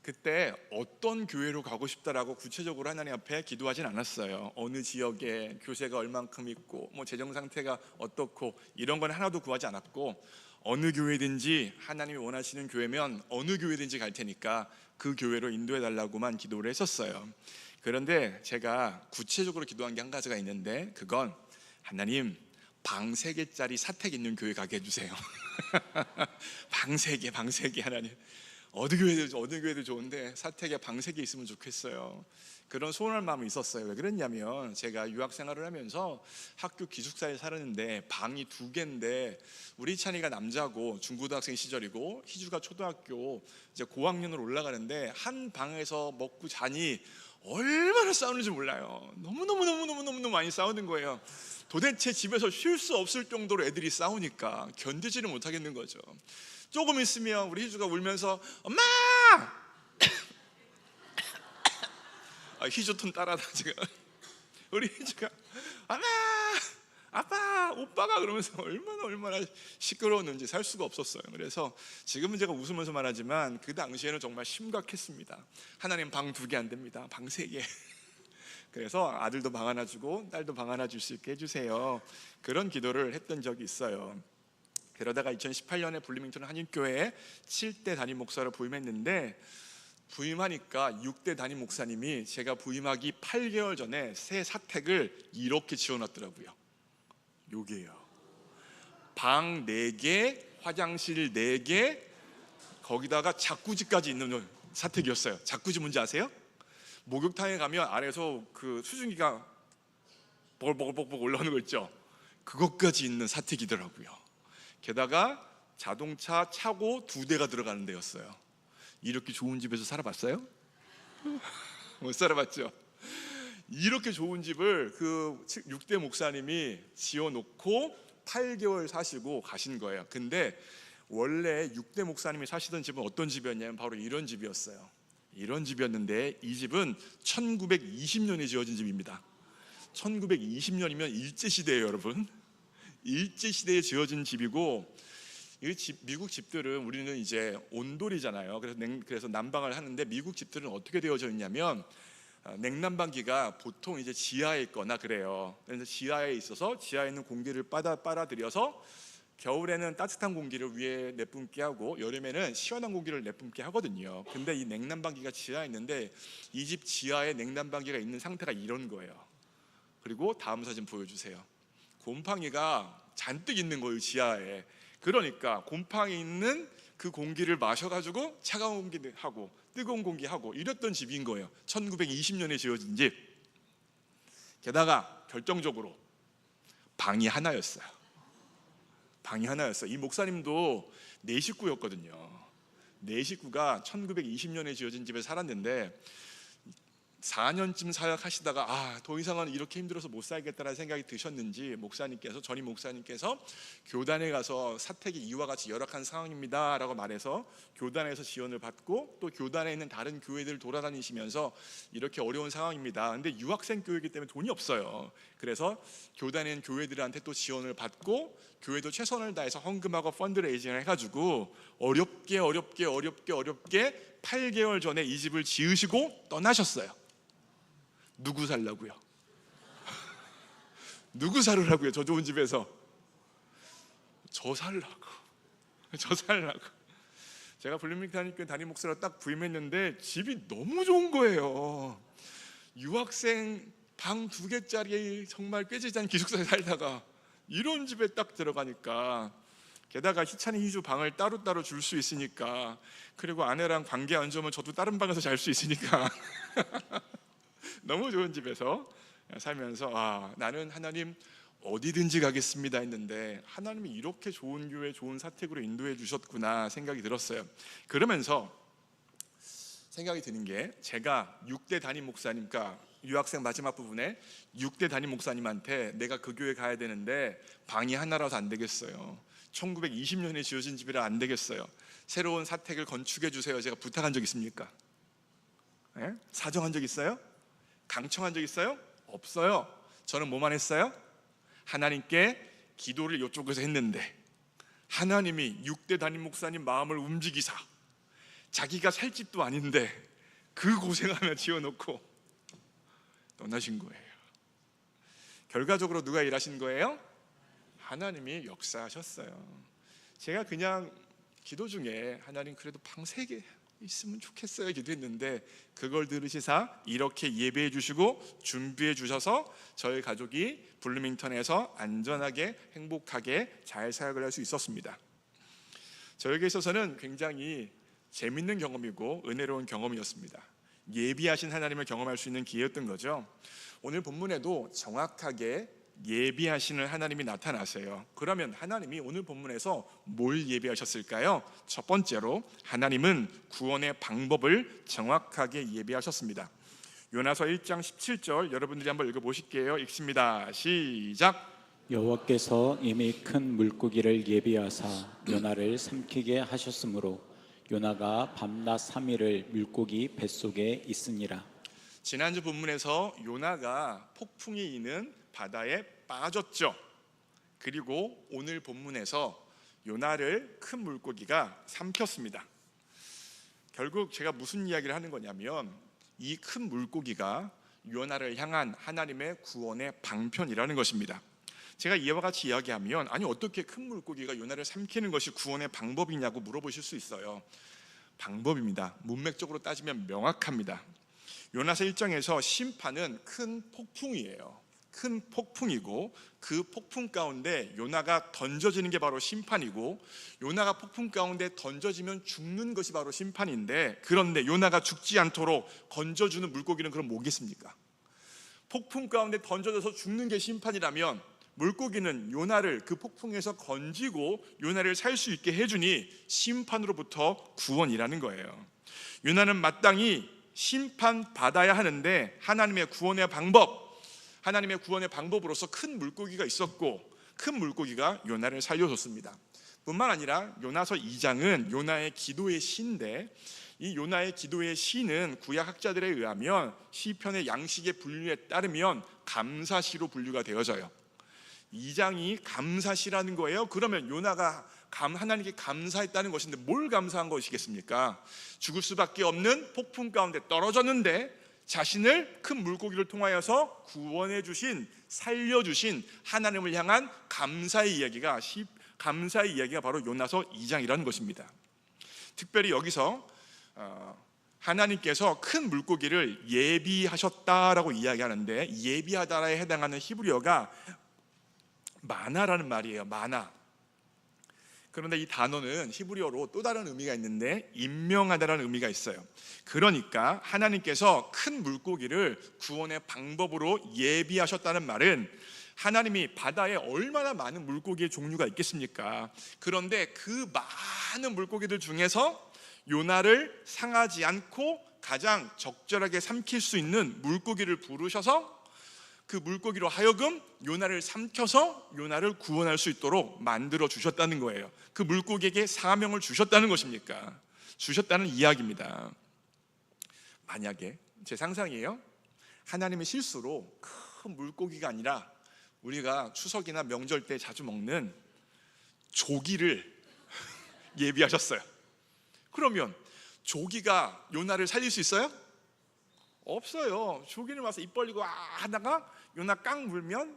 그때 어떤 교회로 가고 싶다라고 구체적으로 하나님 앞에 기도하진 않았어요. 어느 지역에 교세가 얼만큼 있고 뭐 재정 상태가 어떻고 이런 건 하나도 구하지 않았고, 어느 교회든지 하나님이 원하시는 교회면 어느 교회든지 갈 테니까 그 교회로 인도해 달라고만 기도를 했었어요. 그런데 제가 구체적으로 기도한 게 한 가지가 있는데, 그건 하나님 방 3개짜리 사택 있는 교회 가게 해주세요. 방 3개 하나님, 어느 교회도 좋은데 사택에 방 3개 있으면 좋겠어요. 그런 소원할 마음이 있었어요. 왜 그랬냐면 제가 유학 생활을 하면서 학교 기숙사에 살았는데 방이 2개인데 우리 찬이가 남자고 중고등학생 시절이고 희주가 초등학교 이제 고학년으로 올라가는데 한 방에서 먹고 자니 얼마나 싸우는지 몰라요. 너무 많이 싸우는 거예요. 도대체 집에서 쉴 수 없을 정도로 애들이 싸우니까 견디지를 못하겠는 거죠. 조금 있으면 우리 희주가 울면서 엄마! 희주 톤 따라다 지금. 우리 희주가 엄마! 아빠! 오빠가 그러면서 얼마나 시끄러웠는지 살 수가 없었어요. 그래서 지금은 제가 웃으면서 말하지만 그 당시에는 정말 심각했습니다. 하나님 방 2개 안 됩니다. 방 3개. 그래서 아들도 방 하나 주고 딸도 방 하나 줄 수 있게 해주세요. 그런 기도를 했던 적이 있어요. 그러다가 2018년에 블루밍턴 한인교회에 7대 담임 목사로 부임했는데, 부임하니까 6대 담임 목사님이 제가 부임하기 8개월 전에 새 사택을 이렇게 지어놨더라고요. 요게요. 방 4개, 화장실 4개, 거기다가 자쿠지까지 있는 사택이었어요. 자쿠지 뭔지 아세요? 목욕탕에 가면 아래에서 그 수증기가 보글보글 올라오는 거 있죠? 그것까지 있는 사택이더라고요. 게다가 자동차 차고 2대가 들어가는 데였어요. 이렇게 좋은 집에서 살아봤어요? 못 살아봤죠? 이렇게 좋은 집을 그 6대 목사님이 지어놓고 8개월 사시고 가신 거예요. 근데 원래 6대 목사님이 사시던 집은 어떤 집이었냐면 바로 이런 집이었어요. 이런 집이었는데 이 집은 1920년에 지어진 집입니다. 1920년이면 일제시대예요, 여러분. 일제시대에 지어진 집이고, 미국 집들은 우리는 이제 온돌이잖아요. 그래서 난방을 하는데 미국 집들은 어떻게 되어져 있냐면 냉난방기가 보통 이제 지하에 있거나 그래요. 그래서 지하에 있어서 지하에 있는 공기를 빨아들여서 겨울에는 따뜻한 공기를 위에 내뿜게 하고 여름에는 시원한 공기를 내뿜게 하거든요. 근데 이 냉난방기가 지하에 있는데 이 집 지하에 냉난방기가 있는 상태가 이런 거예요. 그리고 다음 사진 보여주세요. 곰팡이가 잔뜩 있는 거예요, 지하에. 그러니까 곰팡이 있는 그 공기를 마셔가지고 차가운 공기 하고 뜨거운 공기 하고 이랬던 집인 거예요. 1920년에 지어진 집. 게다가 결정적으로 방이 하나였어요. 방이 하나였어요. 이 목사님도 4식구였거든요. 4식구가 1920년에 지어진 집에 살았는데 4년쯤 사역하시다가 더 이상은 이렇게 힘들어서 못 살겠다라는 생각이 드셨는지 전임 목사님께서 교단에 가서 사택이 이와 같이 열악한 상황입니다 라고 말해서 교단에서 지원을 받고 또 교단에 있는 다른 교회들 돌아다니시면서 이렇게 어려운 상황입니다. 근데 유학생 교육이기 때문에 돈이 없어요. 그래서 교단에 있는 교회들한테 또 지원을 받고 교회도 최선을 다해서 헌금하고 펀드레이징을 해가지고 어렵게 8개월 전에 이 집을 지으시고 떠나셨어요. 누구 살라고요? 누구 살으라고요? 저 좋은 집에서 저 살라고. 제가 블루밍턴 한인교회 담임 목사로 딱 부임했는데 집이 너무 좋은 거예요. 유학생 방 2개짜리 정말 꿰지지 않은 기숙사에 살다가 이런 집에 딱 들어가니까, 게다가 희찬이 희주 방을 따로따로 줄 수 있으니까, 그리고 아내랑 관계 안 좋으면 저도 다른 방에서 잘 수 있으니까 너무 좋은 집에서 살면서 나는 하나님 어디든지 가겠습니다 했는데 하나님이 이렇게 좋은 교회, 좋은 사택으로 인도해 주셨구나 생각이 들었어요. 그러면서 생각이 드는 게, 제가 6대 담임 목사님과 유학생 마지막 부분에 6대 담임 목사님한테 내가 그 교회 가야 되는데 방이 하나라도 안 되겠어요. 1920년에 지어진 집이라 안 되겠어요. 새로운 사택을 건축해 주세요. 제가 부탁한 적 있습니까? 네? 사정한 적 있어요? 강청한 적 있어요? 없어요. 저는 뭐만 했어요? 하나님께 기도를 이쪽에서 했는데 하나님이 6대 담임 목사님 마음을 움직이사 자기가 살 집도 아닌데 그 고생하며 지어놓고 떠나신 거예요. 결과적으로 누가 일하신 거예요? 하나님이 역사하셨어요. 제가 그냥 기도 중에 하나님 그래도 방 3개 있으면 좋겠어요 기도했는데 그걸 들으시사 이렇게 예배해 주시고 준비해 주셔서 저희 가족이 블루밍턴에서 안전하게 행복하게 잘 사역을 할 수 있었습니다. 저에게 있어서는 굉장히 재밌는 경험이고 은혜로운 경험이었습니다. 예비하신 하나님을 경험할 수 있는 기회였던 거죠. 오늘 본문에도 정확하게 예비하시는 하나님이 나타나세요. 그러면 하나님이 오늘 본문에서 뭘 예비하셨을까요? 첫 번째로 하나님은 구원의 방법을 정확하게 예비하셨습니다. 요나서 1장 17절 여러분들이 한번 읽어보실게요. 읽습니다. 시작. 여호와께서 이미 큰 물고기를 예비하사 요나를 삼키게 하셨으므로 요나가 밤낮 3일을 물고기 뱃속에 있으니라. 지난주 본문에서 요나가 폭풍이 있는 바다에 빠졌죠. 그리고 오늘 본문에서 요나를 큰 물고기가 삼켰습니다. 결국 제가 무슨 이야기를 하는 거냐면 이 큰 물고기가 요나를 향한 하나님의 구원의 방편이라는 것입니다. 제가 이와 같이 이야기하면 아니 어떻게 큰 물고기가 요나를 삼키는 것이 구원의 방법이냐고 물어보실 수 있어요. 방법입니다. 문맥적으로 따지면 명확합니다. 요나서 1장에서 심판은 큰 폭풍이에요. 큰 폭풍이고 그 폭풍 가운데 요나가 던져지는 게 바로 심판이고 요나가 폭풍 가운데 던져지면 죽는 것이 바로 심판인데 그런데 요나가 죽지 않도록 건져주는 물고기는 그럼 뭐겠습니까? 폭풍 가운데 던져져서 죽는 게 심판이라면 물고기는 요나를 그 폭풍에서 건지고 요나를 살 수 있게 해주니 심판으로부터 구원이라는 거예요. 요나는 마땅히 심판받아야 하는데 하나님의 구원의 방법으로서 큰 물고기가 있었고 큰 물고기가 요나를 살려줬습니다. 뿐만 아니라 요나서 2장은 요나의 기도의 시인데 이 요나의 기도의 시는 구약학자들에 의하면 시편의 양식의 분류에 따르면 감사시로 분류가 되어져요. 2장이 감사시라는 거예요. 그러면 요나가 하나님께 감사했다는 것인데 뭘 감사한 것이겠습니까? 죽을 수밖에 없는 폭풍 가운데 떨어졌는데 자신을 큰 물고기를 통하여서 구원해 주신, 살려주신 하나님을 향한 감사의 이야기가 바로 요나서 2장이라는 것입니다. 특별히 여기서 하나님께서 큰 물고기를 예비하셨다라고 이야기하는데 예비하다에 해당하는 히브리어가 마나라는 말이에요. 마나. 그런데 이 단어는 히브리어로 또 다른 의미가 있는데 임명하다라는 의미가 있어요. 그러니까 하나님께서 큰 물고기를 구원의 방법으로 예비하셨다는 말은 하나님이 바다에 얼마나 많은 물고기의 종류가 있겠습니까? 그런데 그 많은 물고기들 중에서 요나를 상하지 않고 가장 적절하게 삼킬 수 있는 물고기를 부르셔서 그 물고기로 하여금 요나를 삼켜서 요나를 구원할 수 있도록 만들어 주셨다는 거예요. 그 물고기에게 사명을 주셨다는 것입니까? 주셨다는 이야기입니다. 만약에 제 상상이에요. 하나님의 실수로 큰 물고기가 아니라 우리가 추석이나 명절 때 자주 먹는 조기를 예비하셨어요. 그러면 조기가 요나를 살릴 수 있어요? 없어요. 조기는 와서 입 벌리고 하다가 요나 깡 물면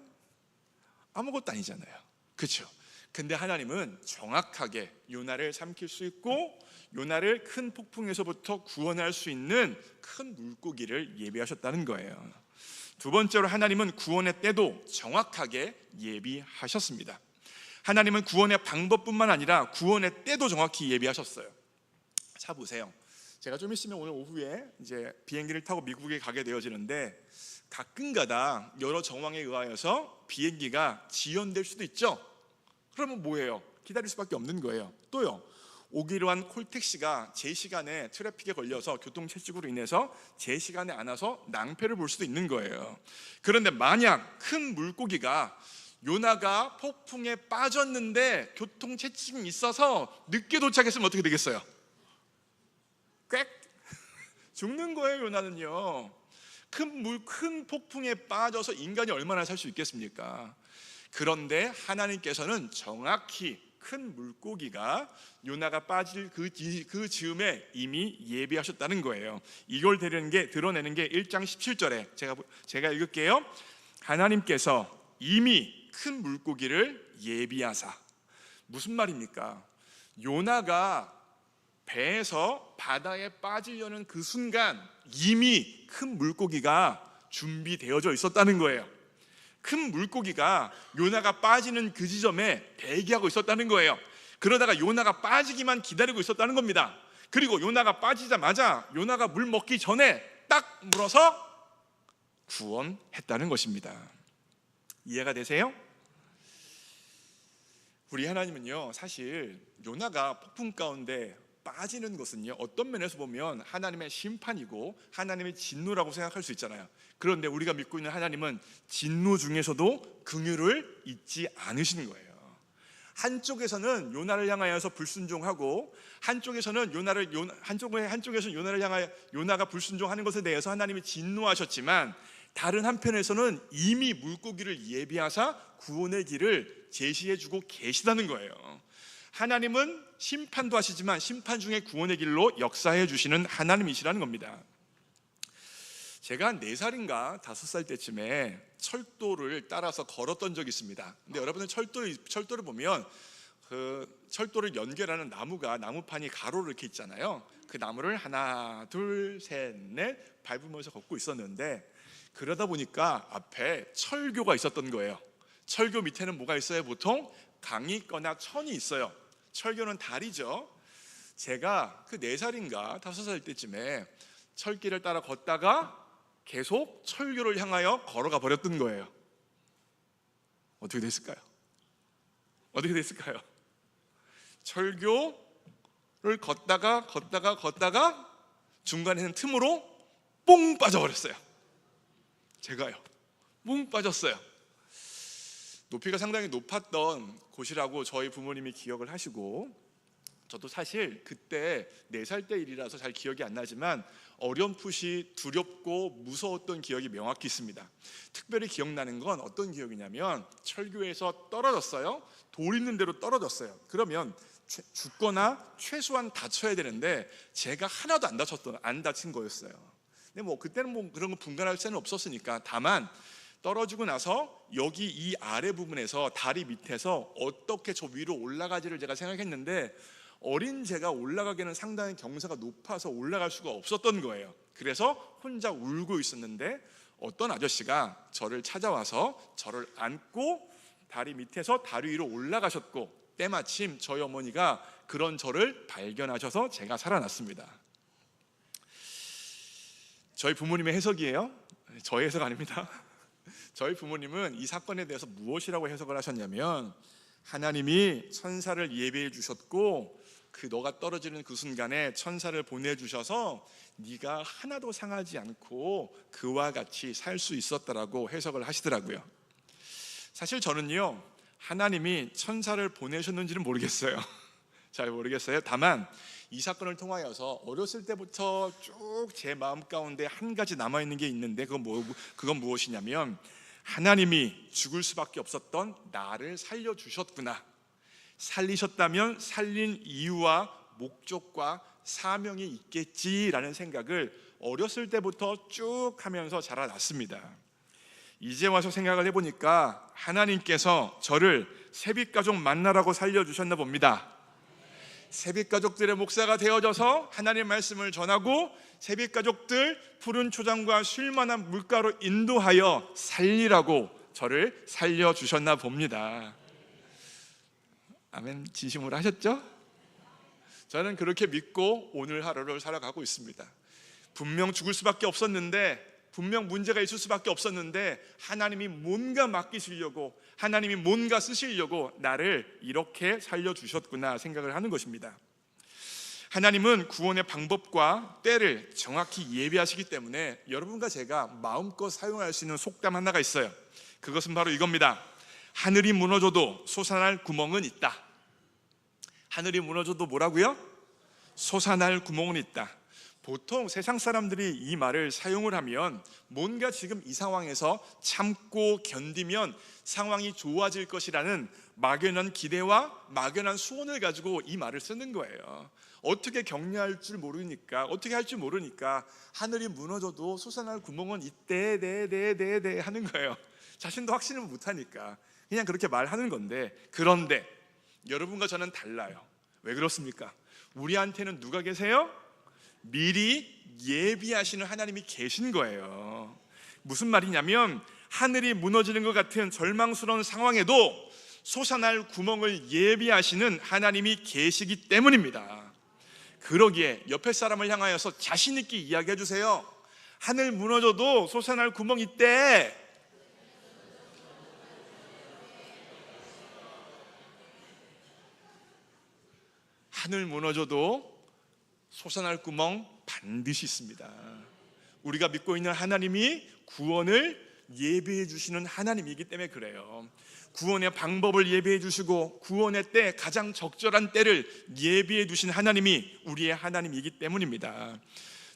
아무것도 아니잖아요. 그렇죠? 근데 하나님은 정확하게 요나를 삼킬 수 있고 요나를 큰 폭풍에서부터 구원할 수 있는 큰 물고기를 예비하셨다는 거예요. 두 번째로 하나님은 구원의 때도 정확하게 예비하셨습니다. 하나님은 구원의 방법뿐만 아니라 구원의 때도 정확히 예비하셨어요. 자 보세요. 제가 좀 있으면 오늘 오후에 이제 비행기를 타고 미국에 가게 되어지는데 가끔가다 여러 정황에 의하여서 비행기가 지연될 수도 있죠. 그러면 뭐예요? 기다릴 수밖에 없는 거예요. 또요, 오기로 한 콜택시가 제 시간에 트래픽에 걸려서 교통체증으로 인해서 제 시간에 안 와서 낭패를 볼 수도 있는 거예요. 그런데 만약 큰 물고기가 요나가 폭풍에 빠졌는데 교통체증이 있어서 늦게 도착했으면 어떻게 되겠어요? 꽥 죽는 거예요. 요나는요. 큰 폭풍에 빠져서 인간이 얼마나 살 수 있겠습니까? 그런데 하나님께서는 정확히 큰 물고기가 요나가 빠질 그 즈음에 이미 예비하셨다는 거예요. 이걸 드러내는 게 1장 17절에 제가 읽을게요. 하나님께서 이미 큰 물고기를 예비하사. 무슨 말입니까? 요나가 배에서 바다에 빠지려는 그 순간 이미 큰 물고기가 준비되어져 있었다는 거예요. 큰 물고기가 요나가 빠지는 그 지점에 대기하고 있었다는 거예요. 그러다가 요나가 빠지기만 기다리고 있었다는 겁니다. 그리고 요나가 빠지자마자 요나가 물 먹기 전에 딱 물어서 구원했다는 것입니다. 이해가 되세요? 우리 하나님은요, 사실 요나가 폭풍 가운데 빠지는 것은요, 어떤 면에서 보면 하나님의 심판이고 하나님의 진노라고 생각할 수 있잖아요. 그런데 우리가 믿고 있는 하나님은 진노 중에서도 긍휼을 잊지 않으시는 거예요. 한쪽에서는 요나를 향하여서 불순종하고 한쪽에서는 요나를 향하여 요나가 불순종하는 것에 대해서 하나님이 진노하셨지만, 다른 한편에서는 이미 물고기를 예비하사 구원의 길을 제시해주고 계시다는 거예요. 하나님은 심판도 하시지만 심판 중에 구원의 길로 역사해 주시는 하나님이시라는 겁니다. 제가 한 4살인가 5살 때쯤에 철도를 따라서 걸었던 적이 있습니다. 근데 여러분은 철도를 보면 그 철도를 연결하는 나무판이 가로로 이렇게 있잖아요. 그 나무를 하나, 둘, 셋, 넷 밟으면서 걷고 있었는데, 그러다 보니까 앞에 철교가 있었던 거예요. 철교 밑에는 뭐가 있어요? 보통 강이 있거나 천이 있어요. 철교는 다리죠. 제가 그 4살인가 5살 때쯤에 철길을 따라 걷다가 계속 철교를 향하여 걸어가 버렸던 거예요. 어떻게 됐을까요? 철교를 걷다가 중간에는 틈으로 뽕 빠져버렸어요. 제가요, 뽕 빠졌어요. 높이가 상당히 높았던 곳이라고 저희 부모님이 기억을 하시고, 저도 사실 그때 4살 때 일이라서 잘 기억이 안 나지만 어렴풋이 두렵고 무서웠던 기억이 명확히 있습니다. 특별히 기억나는 건 어떤 기억이냐면, 철교에서 떨어졌어요. 돌 있는 대로 떨어졌어요. 그러면 죽거나 최소한 다쳐야 되는데 제가 하나도 안 다친 거였어요. 근데 그때는 그런 거 분간할 새는 없었으니까, 다만 떨어지고 나서 여기 이 아래 부분에서 다리 밑에서 어떻게 저 위로 올라가지를 제가 생각했는데, 어린 제가 올라가기에는 상당히 경사가 높아서 올라갈 수가 없었던 거예요. 그래서 혼자 울고 있었는데 어떤 아저씨가 저를 찾아와서 저를 안고 다리 밑에서 다리 위로 올라가셨고, 때마침 저희 어머니가 그런 저를 발견하셔서 제가 살아났습니다. 저희 부모님의 해석이에요. 저희 해석 아닙니다. 저희 부모님은 이 사건에 대해서 무엇이라고 해석을 하셨냐면, 하나님이 천사를 예비해 주셨고 그 너가 떨어지는 그 순간에 천사를 보내주셔서 네가 하나도 상하지 않고 그와 같이 살 수 있었다라고 해석을 하시더라고요. 사실 저는요, 하나님이 천사를 보내셨는지는 모르겠어요. 잘 모르겠어요. 다만 이 사건을 통하여서 어렸을 때부터 쭉 제 마음 가운데 한 가지 남아있는 게 있는데 그건 무엇이냐면, 하나님이 죽을 수밖에 없었던 나를 살려주셨구나, 살리셨다면 살린 이유와 목적과 사명이 있겠지라는 생각을 어렸을 때부터 쭉 하면서 자라났습니다. 이제 와서 생각을 해보니까 하나님께서 저를 세빛가족 만나라고 살려주셨나 봅니다. 세빛가족들의 목사가 되어져서 하나님의 말씀을 전하고 세빛가족들 푸른 초장과 쉴만한 물가로 인도하여 살리라고 저를 살려주셨나 봅니다. 아멘. 진심으로 하셨죠? 저는 그렇게 믿고 오늘 하루를 살아가고 있습니다. 분명 죽을 수밖에 없었는데, 분명 문제가 있을 수밖에 없었는데, 하나님이 뭔가 맡기시려고, 하나님이 뭔가 쓰시려고 나를 이렇게 살려주셨구나 생각을 하는 것입니다. 하나님은 구원의 방법과 때를 정확히 예비하시기 때문에 여러분과 제가 마음껏 사용할 수 있는 속담 하나가 있어요. 그것은 바로 이겁니다. 하늘이 무너져도 솟아날 구멍은 있다. 하늘이 무너져도 뭐라고요? 솟아날 구멍은 있다. 보통 세상 사람들이 이 말을 사용을 하면 뭔가 지금 이 상황에서 참고 견디면 상황이 좋아질 것이라는 막연한 기대와 막연한 소원을 가지고 이 말을 쓰는 거예요. 어떻게 격려할 줄 모르니까, 어떻게 할 줄 모르니까 하늘이 무너져도 솟아날 구멍은 있대, 네 하는 거예요. 자신도 확신을 못하니까 그냥 그렇게 말하는 건데, 그런데 여러분과 저는 달라요. 왜 그렇습니까? 우리한테는 누가 계세요? 미리 예비하시는 하나님이 계신 거예요. 무슨 말이냐면, 하늘이 무너지는 것 같은 절망스러운 상황에도 솟아날 구멍을 예비하시는 하나님이 계시기 때문입니다. 그러기에 옆에 사람을 향하여서 자신 있게 이야기해 주세요. 하늘 무너져도 솟아날 구멍 있대. 하늘 무너져도 솟아날 구멍 반드시 있습니다. 우리가 믿고 있는 하나님이 구원을 예비해 주시는 하나님이기 때문에 그래요. 구원의 방법을 예비해 주시고 구원의 때, 가장 적절한 때를 예비해 주신 하나님이 우리의 하나님이기 때문입니다.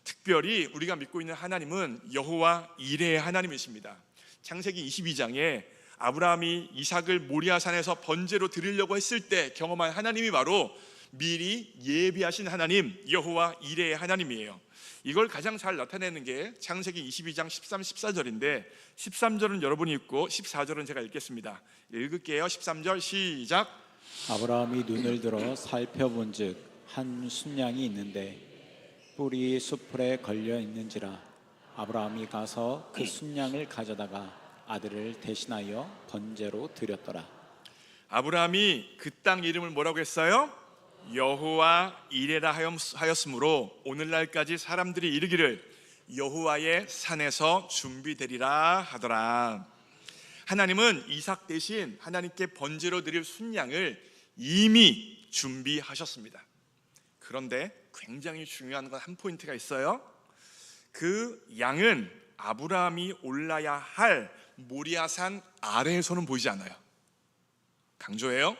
특별히 우리가 믿고 있는 하나님은 여호와 이레의 하나님이십니다. 창세기 22장에 아브라함이 이삭을 모리아산에서 번제로 드리려고 했을 때 경험한 하나님이 바로 미리 예비하신 하나님, 여호와 이레의 하나님이에요. 이걸 가장 잘 나타내는 게 창세기 22장 13, 14절인데 13절은 여러분이 읽고 14절은 제가 읽겠습니다. 읽을게요. 13절 시작. 아브라함이 눈을 들어 살펴본즉 한 순양이 있는데 뿔이 수풀에 걸려 있는지라 아브라함이 가서 그 순양을 가져다가 아들을 대신하여 번제로 드렸더라. 아브라함이 그 땅 이름을 뭐라고 했어요? 여호와 이레라 하였으므로 오늘날까지 사람들이 이르기를 여호와의 산에서 준비되리라 하더라. 하나님은 이삭 대신 하나님께 번제로 드릴 순양을 이미 준비하셨습니다. 그런데 굉장히 중요한 건 한 포인트가 있어요. 그 양은 아브라함이 올라야 할 모리아산 아래에서는 보이지 않아요. 강조해요.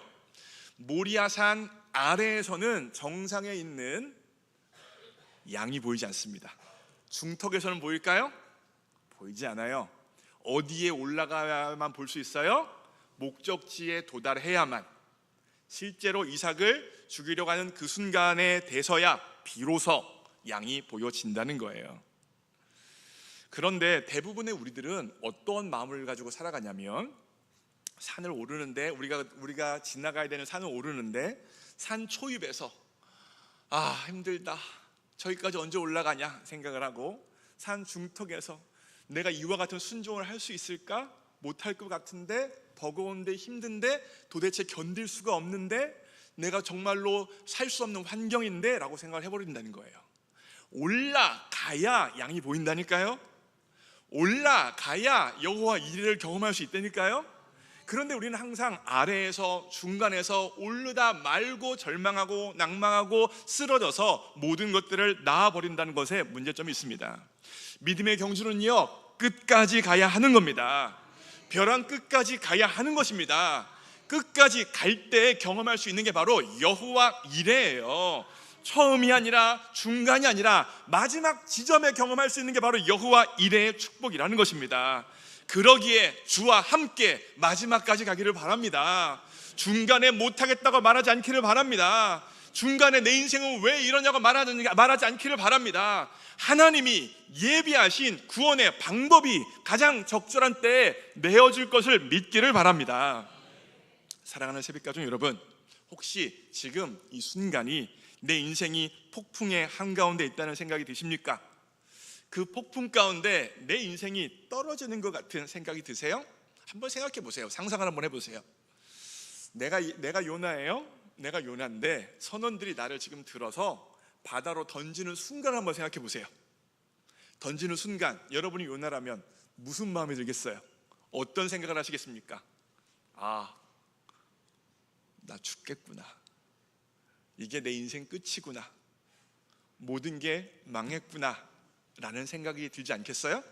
모리아산 아래에서는 정상에 있는 양이 보이지 않습니다. 중턱에서는 보일까요? 보이지 않아요. 어디에 올라가야만 볼 수 있어요? 목적지에 도달해야만, 실제로 이삭을 죽이려고 하는 그 순간에 돼서야 비로소 양이 보여진다는 거예요. 그런데 대부분의 우리들은 어떤 마음을 가지고 살아가냐면, 산을 오르는데 우리가 지나가야 되는 산을 오르는데 산 초입에서 힘들다, 저기까지 언제 올라가냐 생각을 하고, 산 중턱에서 내가 이와 같은 순종을 할 수 있을까? 못할 것 같은데, 버거운데 힘든데, 도대체 견딜 수가 없는데, 내가 정말로 살 수 없는 환경인데 라고 생각을 해버린다는 거예요. 올라가야 양이 보인다니까요. 올라가야 여호와 이레를 경험할 수 있다니까요. 그런데 우리는 항상 아래에서 중간에서 오르다 말고 절망하고 낭망하고 쓰러져서 모든 것들을 놔버린다는 것에 문제점이 있습니다. 믿음의 경주는요, 끝까지 가야 하는 겁니다. 벼랑 끝까지 가야 하는 것입니다. 끝까지 갈 때 경험할 수 있는 게 바로 여호와 이레예요. 처음이 아니라 중간이 아니라 마지막 지점에 경험할 수 있는 게 바로 여호와 이레의 축복이라는 것입니다. 그러기에 주와 함께 마지막까지 가기를 바랍니다. 중간에 못하겠다고 말하지 않기를 바랍니다. 중간에 내 인생은 왜 이러냐고 말하지 않기를 바랍니다. 하나님이 예비하신 구원의 방법이 가장 적절한 때에 내어질 것을 믿기를 바랍니다. 사랑하는 새벽가족 여러분, 혹시 지금 이 순간이 내 인생이 폭풍의 한가운데 있다는 생각이 드십니까? 그 폭풍 가운데 내 인생이 떨어지는 것 같은 생각이 드세요? 한번 생각해 보세요. 상상을 한번 해보세요. 내가 요나예요. 내가 요나인데 선원들이 나를 지금 들어서 바다로 던지는 순간을 한번 생각해 보세요. 던지는 순간 여러분이 요나라면 무슨 마음이 들겠어요? 어떤 생각을 하시겠습니까? 아, 나 죽겠구나. 이게 내 인생 끝이구나. 모든 게 망했구나 라는 생각이 들지 않겠어요?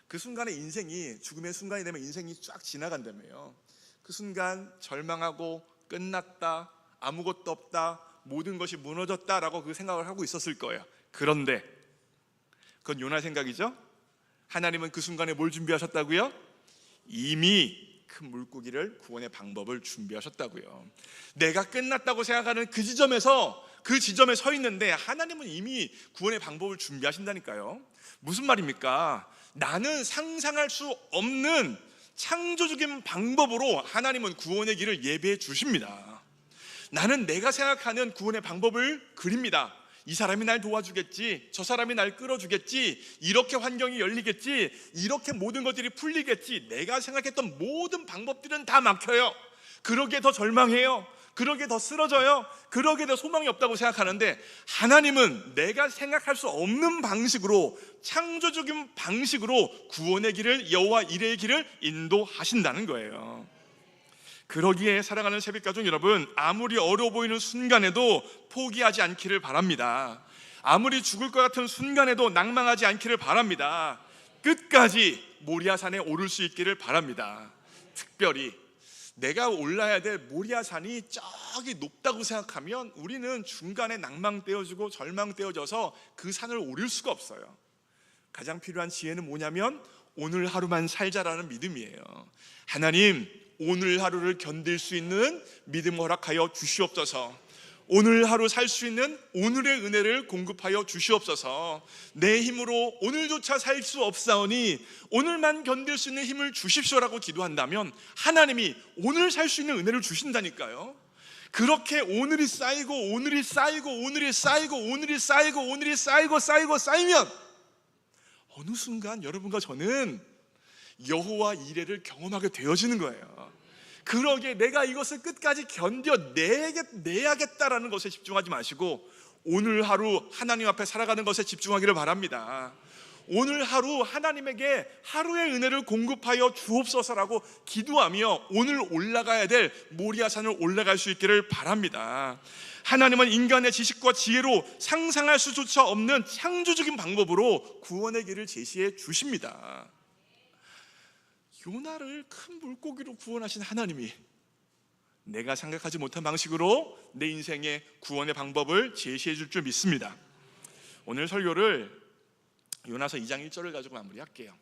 그 순간에 인생이, 죽음의 순간이 되면 인생이 쫙 지나간다며요. 그 순간 절망하고 끝났다, 아무것도 없다, 모든 것이 무너졌다라고 그 생각을 하고 있었을 거예요. 그런데 그건 요나 생각이죠? 하나님은 그 순간에 뭘 준비하셨다고요? 이미 큰 물고기를, 구원의 방법을 준비하셨다고요. 내가 끝났다고 생각하는 그 지점에 서 있는데 하나님은 이미 구원의 방법을 준비하신다니까요. 무슨 말입니까? 나는 상상할 수 없는 창조적인 방법으로 하나님은 구원의 길을 예배해 주십니다. 나는 내가 생각하는 구원의 방법을 그립니다. 이 사람이 날 도와주겠지, 저 사람이 날 끌어주겠지, 이렇게 환경이 열리겠지, 이렇게 모든 것들이 풀리겠지. 내가 생각했던 모든 방법들은 다 막혀요. 그러기에 더 절망해요. 그러기에 더 쓰러져요. 그러기에 더 소망이 없다고 생각하는데 하나님은 내가 생각할 수 없는 방식으로, 창조적인 방식으로 구원의 길을, 여호와 이레의 길을 인도하신다는 거예요. 그러기에 사랑하는 새벽가족 여러분, 아무리 어려워 보이는 순간에도 포기하지 않기를 바랍니다. 아무리 죽을 것 같은 순간에도 낭망하지 않기를 바랍니다. 끝까지 모리아산에 오를 수 있기를 바랍니다. 특별히 내가 올라야 될 모리아산이 저기 높다고 생각하면 우리는 중간에 낭망되어지고 절망되어져서 그 산을 오를 수가 없어요. 가장 필요한 지혜는 뭐냐면 오늘 하루만 살자라는 믿음이에요. 하나님, 오늘 하루를 견딜 수 있는 믿음 허락하여 주시옵소서. 오늘 하루 살 수 있는 오늘의 은혜를 공급하여 주시옵소서. 내 힘으로 오늘조차 살 수 없사오니 오늘만 견딜 수 있는 힘을 주십시오라고 기도한다면 하나님이 오늘 살 수 있는 은혜를 주신다니까요. 그렇게 오늘이 쌓이고 오늘이 쌓이고 오늘이 쌓이고 오늘이 쌓이고 오늘이 쌓이면 어느 순간 여러분과 저는 여호와 이레를 경험하게 되어지는 거예요. 그러기에 내가 이것을 끝까지 견뎌내야겠다라는 것에 집중하지 마시고 오늘 하루 하나님 앞에 살아가는 것에 집중하기를 바랍니다. 오늘 하루 하나님에게 하루의 은혜를 공급하여 주옵소서라고 기도하며 오늘 올라가야 될 모리아산을 올라갈 수 있기를 바랍니다. 하나님은 인간의 지식과 지혜로 상상할 수조차 없는 창조적인 방법으로 구원의 길을 제시해 주십니다. 요나를 큰 물고기로 구원하신 하나님이 내가 생각하지 못한 방식으로 내 인생의 구원의 방법을 제시해 줄 줄 믿습니다. 오늘 설교를 요나서 2장 1절을 가지고 마무리할게요.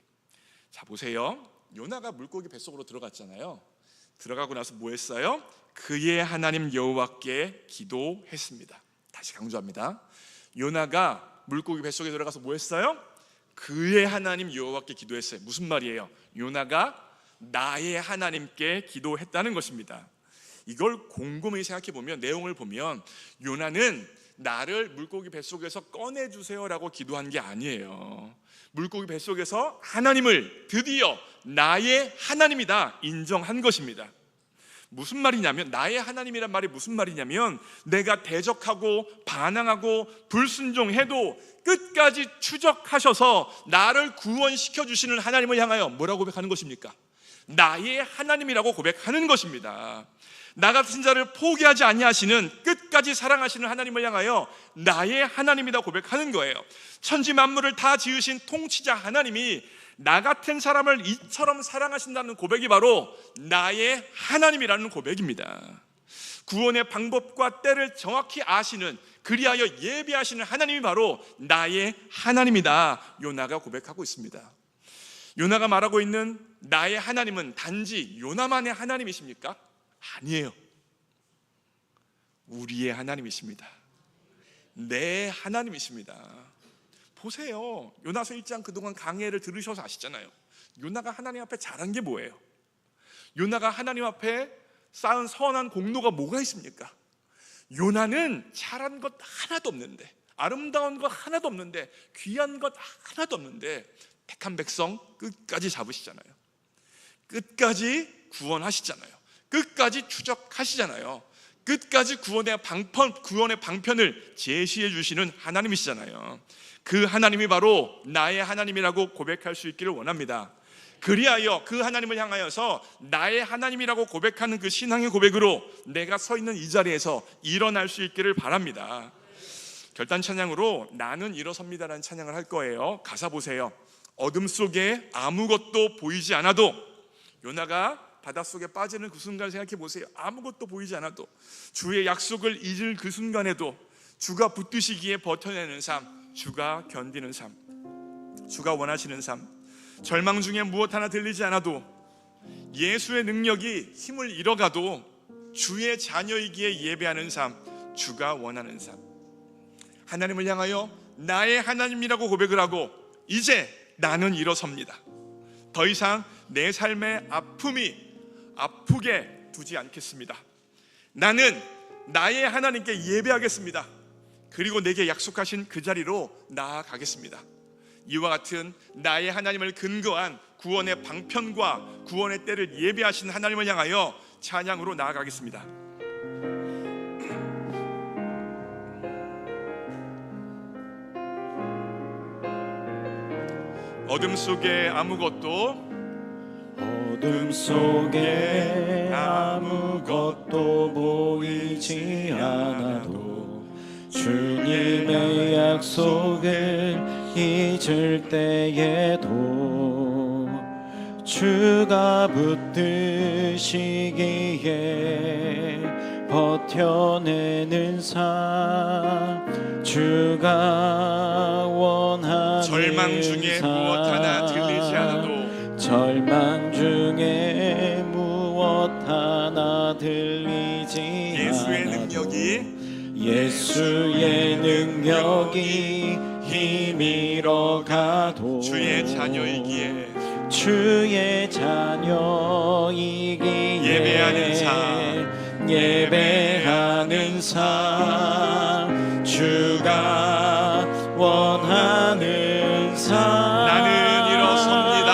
자, 보세요. 요나가 물고기 뱃속으로 들어갔잖아요. 들어가고 나서 뭐 했어요? 그의 하나님 여호와께 기도했습니다. 다시 강조합니다. 요나가 물고기 뱃속에 들어가서 뭐 했어요? 그의 하나님 여호와께 기도했어요. 무슨 말이에요? 요나가 나의 하나님께 기도했다는 것입니다. 이걸 곰곰이 생각해 보면, 내용을 보면 요나는 나를 물고기 뱃속에서 꺼내주세요라고 기도한 게 아니에요. 물고기 뱃속에서 하나님을 드디어 나의 하나님이다 인정한 것입니다. 무슨 말이냐면, 나의 하나님이란 말이 무슨 말이냐면, 내가 대적하고 반항하고 불순종해도 끝까지 추적하셔서 나를 구원시켜 주시는 하나님을 향하여 뭐라고 고백하는 것입니까? 나의 하나님이라고 고백하는 것입니다. 나 같은 자를 포기하지 아니하시는, 끝까지 사랑하시는 하나님을 향하여 나의 하나님이다 고백하는 거예요. 천지 만물을 다 지으신 통치자 하나님이 나 같은 사람을 이처럼 사랑하신다는 고백이 바로 나의 하나님이라는 고백입니다. 구원의 방법과 때를 정확히 아시는, 그리하여 예비하시는 하나님이 바로 나의 하나님이다, 요나가 고백하고 있습니다. 요나가 말하고 있는 나의 하나님은 단지 요나만의 하나님이십니까? 아니에요. 우리의 하나님이십니다. 내 하나님이십니다. 보세요. 요나서 1장 그동안 강해를 들으셔서 아시잖아요. 요나가 하나님 앞에 잘한 게 뭐예요? 요나가 하나님 앞에 쌓은 선한 공로가 뭐가 있습니까? 요나는 잘한 것 하나도 없는데, 아름다운 것 하나도 없는데, 귀한 것 하나도 없는데 택한 백성 끝까지 잡으시잖아요. 끝까지 구원하시잖아요. 끝까지 추적하시잖아요. 끝까지 구원의 방편을 제시해 주시는 하나님이시잖아요. 그 하나님이 바로 나의 하나님이라고 고백할 수 있기를 원합니다. 그리하여 그 하나님을 향하여서 나의 하나님이라고 고백하는 그 신앙의 고백으로 내가 서 있는 이 자리에서 일어날 수 있기를 바랍니다. 결단 찬양으로 나는 일어섭니다라는 찬양을 할 거예요. 가사 보세요. 어둠 속에 아무것도 보이지 않아도, 요나가 바닷속에 빠지는 그 순간 생각해 보세요. 아무것도 보이지 않아도, 주의 약속을 잊을 그 순간에도 주가 붙드시기에 버텨내는 삶, 주가 견디는 삶, 주가 원하시는 삶, 절망 중에 무엇 하나 들리지 않아도, 예수의 능력이 힘을 잃어가도 주의 자녀이기에 예배하는 삶, 주가 원하는 삶, 하나님을 향하여 나의 하나님이라고 고백을 하고 이제 나는 일어섭니다. 더 이상 내 삶의 아픔이 아프게 두지 않겠습니다. 나는 나의 하나님께 예배하겠습니다. 그리고 내게 약속하신 그 자리로 나아가겠습니다. 이와 같은 나의 하나님을 근거한 구원의 방편과 구원의 때를 예배하신 하나님을 향하여 찬양으로 나아가겠습니다. 어둠 속에 아무것도, 어둠 속에 아무것도 보이지 않아도 주님의 약속을 잊을 때에도 주가 붙드시기에 버텨내는 삶, 주가 원하는 절망 중에 삶, 무엇 하나 들리지 않아도, 절망 중에 무엇 하나 들리지 예수의 않아도 능력이, 예수의 능력이 힘이러 가도 주의 자녀이기에 주의 자녀이기에 예배하는 삶, 예배하는 삶, 주가 원하는 삶, 나는 일어섭니다.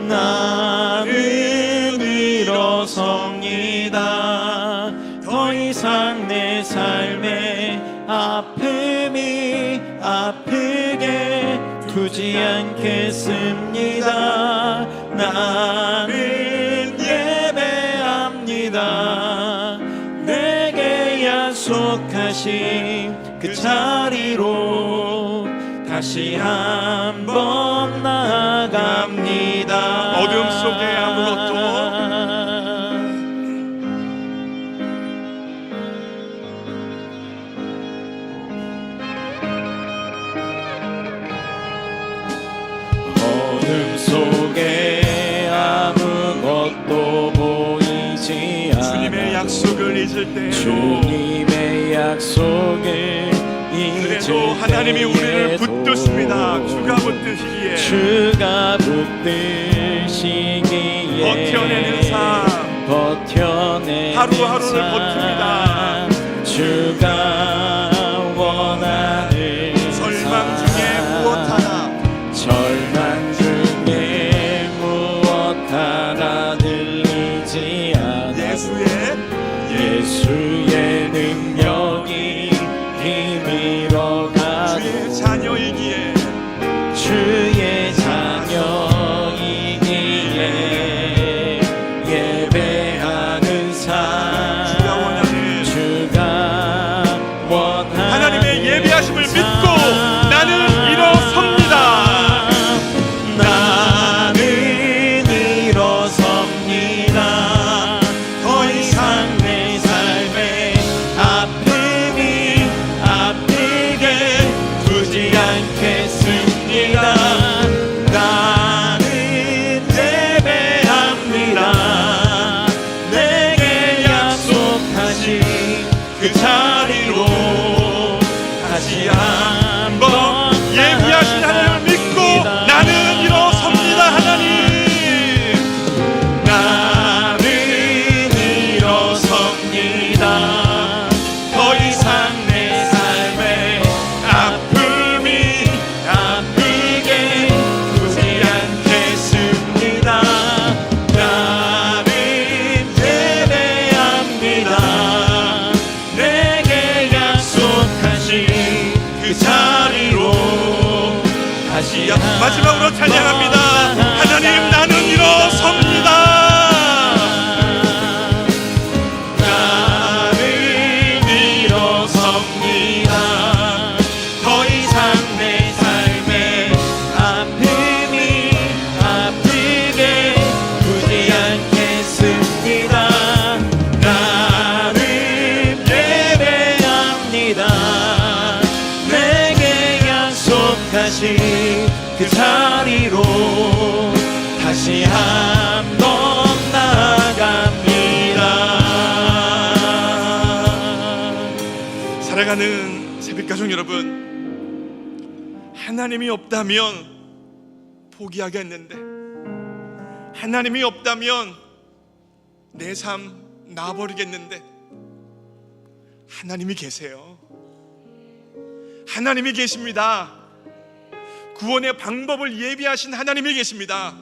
나는 일어섭니다. 더 이상 내 삶의 아픔이 아프게 두지 않겠습니다. 나는 예배합니다. 내게 약속하신 그 자리로 다시 한번 나아갑니다. 어둠 속에 아무것도, 어둠 속에 아무것도 보이지 주님의 않아도 약속을 잊을 때에도, 주님의 약속을 그래도 잊을 하나님이 우리를 때에도 붙드십니다. 주가 붙드시기에 주가 붙드시기에 버텨내는 삶, 버텨내는 하루하루를 삶, 버팁니다. 주가 원하는 절망 삶, 중에 무엇 하나, 절망 중에 무엇 하나 들리지 않아도 예수의 능력이 힘이러 가도 주의 자녀이기에 주의 자녀이기에 자리로 다시 마지막으로 찬양합니다. 하나님, 나는 일어섭니다. 더 이상 내 삶에 아픔이 아프게 두지 않겠습니다. 나는 예배합니다. 내게 약속하신 그 자리로 다시 한번 나아갑니다. 사랑하는 새벽가족 여러분, 하나님이 없다면 포기하겠는데, 하나님이 없다면 내 삶 놔버리겠는데, 하나님이 계세요. 하나님이 계십니다. 구원의 방법을 예비하신 하나님이 계십니다.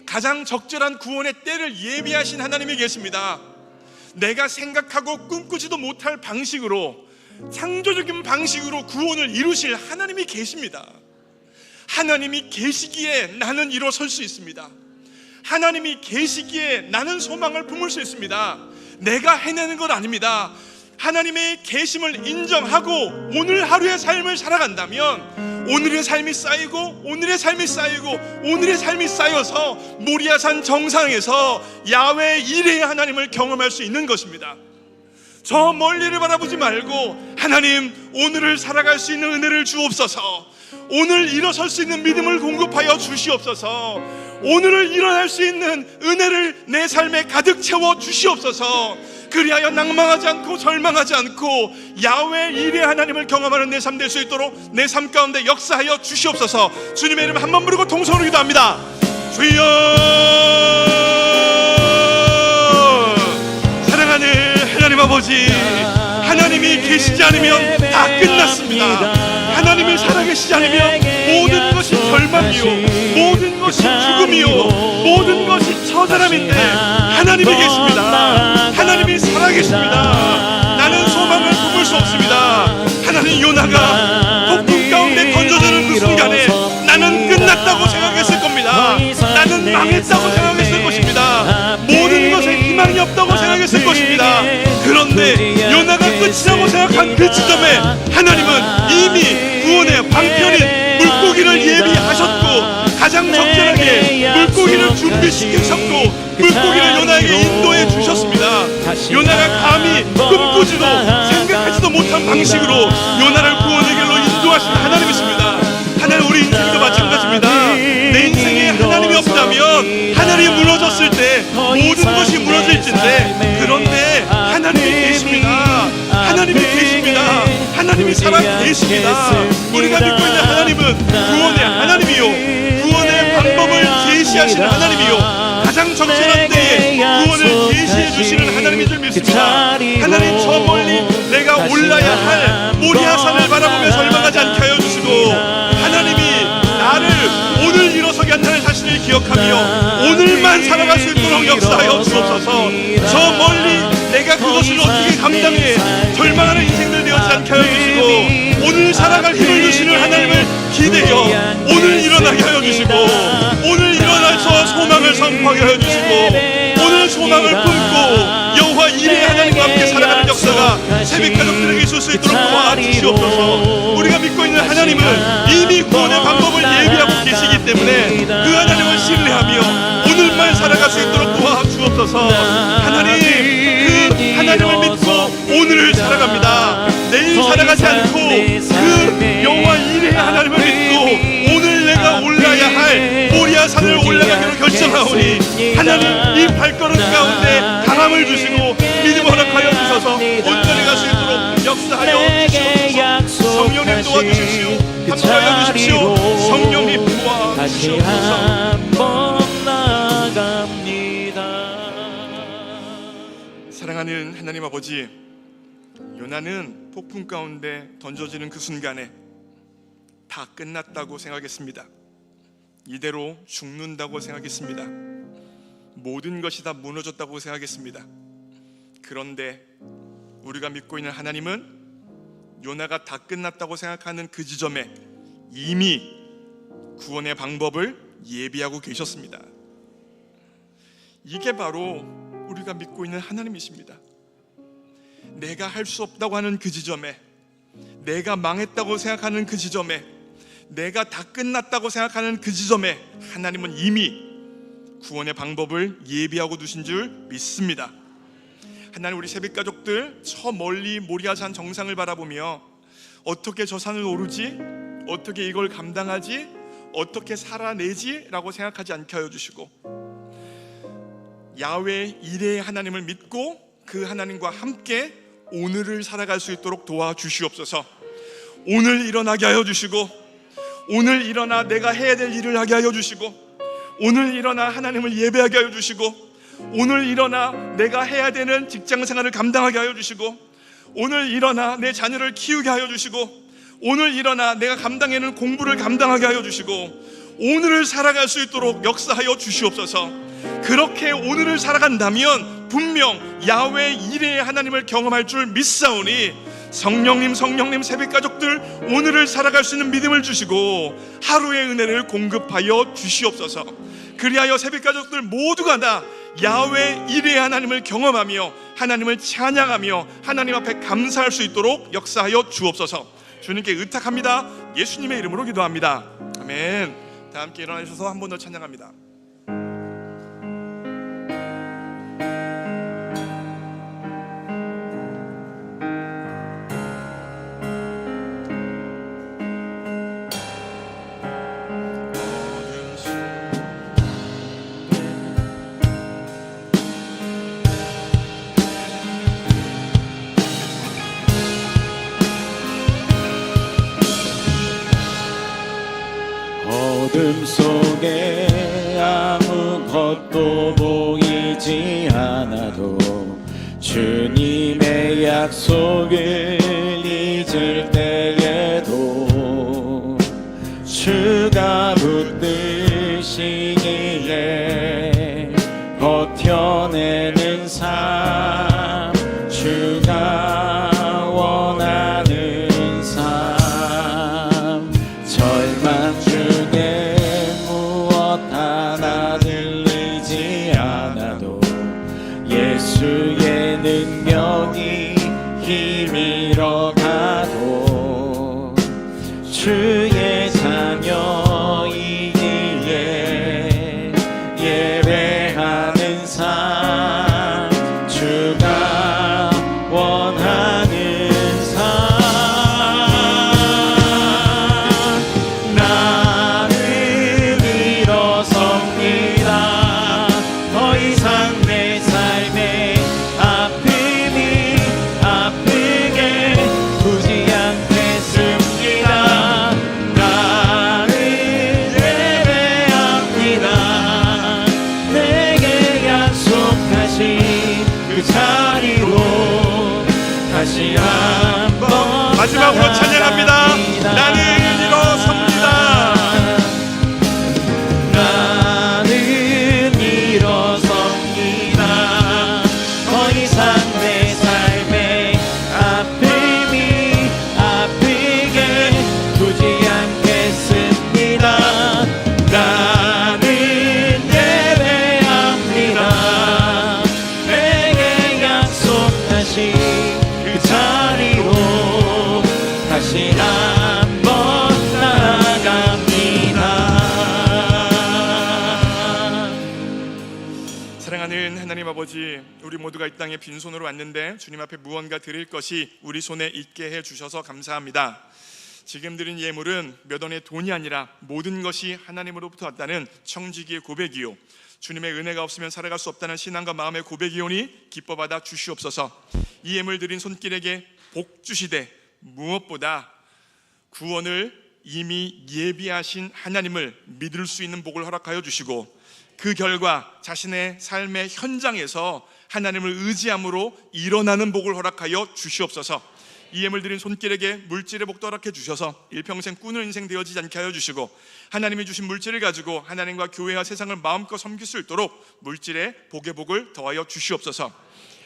가장 적절한 구원의 때를 예비하신 하나님이 계십니다. 내가 생각하고 꿈꾸지도 못할 방식으로, 창조적인 방식으로 구원을 이루실 하나님이 계십니다. 하나님이 계시기에 나는 일어설 수 있습니다. 하나님이 계시기에 나는 소망을 품을 수 있습니다. 내가 해내는 것 아닙니다. 하나님의 계심을 인정하고 오늘 하루의 삶을 살아간다면 오늘의 삶이 쌓이고 오늘의 삶이 쌓이고 오늘의 삶이 쌓여서 모리아산 정상에서 야훼 이레의 하나님을 경험할 수 있는 것입니다. 저 멀리를 바라보지 말고 하나님, 오늘을 살아갈 수 있는 은혜를 주옵소서. 오늘 일어설 수 있는 믿음을 공급하여 주시옵소서. 오늘을 일어날 수 있는 은혜를 내 삶에 가득 채워 주시옵소서. 그리하여 낭망하지 않고 절망하지 않고 야훼 이레 하나님을 경험하는 내 삶 될 수 있도록 내 삶 가운데 역사하여 주시옵소서. 주님의 이름 한번 부르고 동성으로 기도합니다. 주여! 사랑하는 하나님 아버지, 하나님이 계시지 않으면 다 끝났습니다. 하나님이 살아계시지 않으면 모든 것이 절망이요, 모든 것이 죽음이요, 모든 것이 처절함인데 하나님이 계십니다. 하나님이 살아계십니다. 나는 소망을 품을 수 없습니다. 하나님, 요나가 폭풍 가운데 던져지는 그 순간에 나는 끝났다고 생각했을 겁니다. 나는 망했다고 생각했을 것입니다. 모든 것에 희망이 없다고 생각했을 것입니다. 그런데 요나가 끝이라고 생각한 그 지점에 하나님은 이미 구원의 방편인 물고기를 예비하셨고 가장 적절하게 물고기를 준비시키셨고 물고기를 요나에게 인도해 주셨습니다. 요나가 감히 꿈꾸지도 생각하지도 못한 방식으로 요나를 구원의 길로 인도하신 하나님이십니다. 하나님, 우리 인생도 마찬가지입니다. 내 인생에 하나님이 없다면 하나님이 무너졌을 때 모든 것이 무너질진데, 그런데 하나님이 계십니다. 하나님이 계십니다. 하나님이 살아 계십니다. 우리가 믿고 있는 하나님은 구원의 하나님이요, 구원의 방법을 제시하시는 하나님이요, 가장 적절한 때에 구원을 제시해 주시는 하나님인 줄 믿습니다. 하나님, 저 멀리 내가 올라야 할 모리아산을 바라보며 절망하지 않게 하여 주시고, 하나님이 나를 오늘 일어서게 한다는 사실을 기억하며 오늘만 살아갈 수 있도록 역사하여 주옵소서. 저 멀리 내가 그것을 어떻게 감당해 절망하는 인생들 되어지 않게 하여 주시고, 오늘 살아갈 힘을 주시는 하나님을 기대어 오늘 일어나게 하여 주시고, 오늘 일어나서 소망을 선포하게 하여 주시고, 오늘 소망을 품고 여호와 이레 하나님과 함께 살아가는 역사가 새벽 가족들에게 있을 수 있도록 도와주시옵소서. 우리가 믿고 있는 하나님은 이미 구원의 방법을 예비하고 계시기 때문에 그 하나님을 신뢰하며 오늘만 살아갈 수 있도록 도와주옵소서. 하나님, 그 하나님을 믿고 오늘을 살아갑니다. 내일 살아가지 않고 그 여호와 이레 하나님을 믿고 오늘 내가 올라야 할 모리아산을 올라가기로 결정하오니, 하나님, 이 발걸음 가운데 강함을 주시고 믿음 허락하여 주셔서 온전히 갈 수 있도록 역사하여 주시옵소서. 성령님 도와주십시오. 함께하여 주십시오. 성령님 도와주시옵소서. 사랑하는 하나님 아버지, 요나는 폭풍 가운데 던져지는 그 순간에 다 끝났다고 생각했습니다. 이대로 죽는다고 생각했습니다. 모든 것이 다 무너졌다고 생각했습니다. 그런데 우리가 믿고 있는 하나님은 요나가 다 끝났다고 생각하는 그 지점에 이미 구원의 방법을 예비하고 계셨습니다. 이게 바로 우리가 믿고 있는 하나님이십니다. 내가 할 수 없다고 하는 그 지점에, 내가 망했다고 생각하는 그 지점에, 내가 다 끝났다고 생각하는 그 지점에 하나님은 이미 구원의 방법을 예비하고 두신 줄 믿습니다. 하나님, 우리 새빛 가족들 저 멀리 모리아산 정상을 바라보며 어떻게 저 산을 오르지? 어떻게 이걸 감당하지? 어떻게 살아내지? 라고 생각하지 않게 하여 주시고, 야훼 이레의 하나님을 믿고 그 하나님과 함께 오늘을 살아갈 수 있도록 도와주시옵소서. 오늘 일어나게 하여 주시고, 오늘 일어나 내가 해야 될 일을 하게 하여 주시고, 오늘 일어나 하나님을 예배하게 하여 주시고, 오늘 일어나 내가 해야 되는 직장생활을 감당하게 하여 주시고, 오늘 일어나 내 자녀를 키우게 하여 주시고, 오늘 일어나 내가 감당해야 하는 공부를 감당하게 하여 주시고, 오늘을 살아갈 수 있도록 역사하여 주시옵소서. 그렇게 오늘을 살아간다면 분명 야훼 이레의 하나님을 경험할 줄 믿사오니, 성령님 새벽 가족들 오늘을 살아갈 수 있는 믿음을 주시고 하루의 은혜를 공급하여 주시옵소서. 그리하여 새벽 가족들 모두가 다 야훼 이레의 하나님을 경험하며 하나님을 찬양하며 하나님 앞에 감사할 수 있도록 역사하여 주옵소서. 주님께 의탁합니다. 예수님의 이름으로 기도합니다. 아멘. 다 함께 일어나셔서 한 번 더 찬양합니다. 어둠 속에 아무것도 보이지 않아도 주님의 약속을 잊을 때에도 주가 붙드시기에 버텨내는 삶, 주가 원하는 삶, 절망 중에 무엇 하나 들리지 않아도 예수의 능력이 힘이러 가도 주의 자녀이기에 예배하는 삶, 주가 원하는 삶. 나는 일어섭니다. 더 이상 내 삶에 아픔이 아프게 두지 않겠습니다. 나는 예배합니다. 내게 약속하신 그 자리로 다시 한번 마지막으로 찬양합니다. 나는 일어섭니다. 나는 일어섭니다. 더 이상 내 삶에 아픔이 아프게 두지 않겠습니다. 나는 예배합니다. 내게 약속하신 그 자리로 다시 한번 나아갑니다. 사랑하는 하나님 아버지, 우리 모두가 이 땅에 빈손으로 왔는데 주님 앞에 무언가 드릴 것이 우리 손에 있게 해주셔서 감사합니다. 지금 드린 예물은 몇 원의 돈이 아니라 모든 것이 하나님으로부터 왔다는 청지기의 고백이요, 주님의 은혜가 없으면 살아갈 수 없다는 신앙과 마음의 고백이오니 기뻐받아 주시옵소서. 이 예물 드린 손길에게 복 주시되 무엇보다 구원을 이미 예비하신 하나님을 믿을 수 있는 복을 허락하여 주시고, 그 결과 자신의 삶의 현장에서 하나님을 의지함으로 일어나는 복을 허락하여 주시옵소서. 이 예물 드린 손길에게 물질의 복도 허락해 주셔서 일평생 꾸는 인생 되어지지 않게 하여 주시고, 하나님이 주신 물질을 가지고 하나님과 교회와 세상을 마음껏 섬길 수 있도록 물질의 복의 복을 더하여 주시옵소서.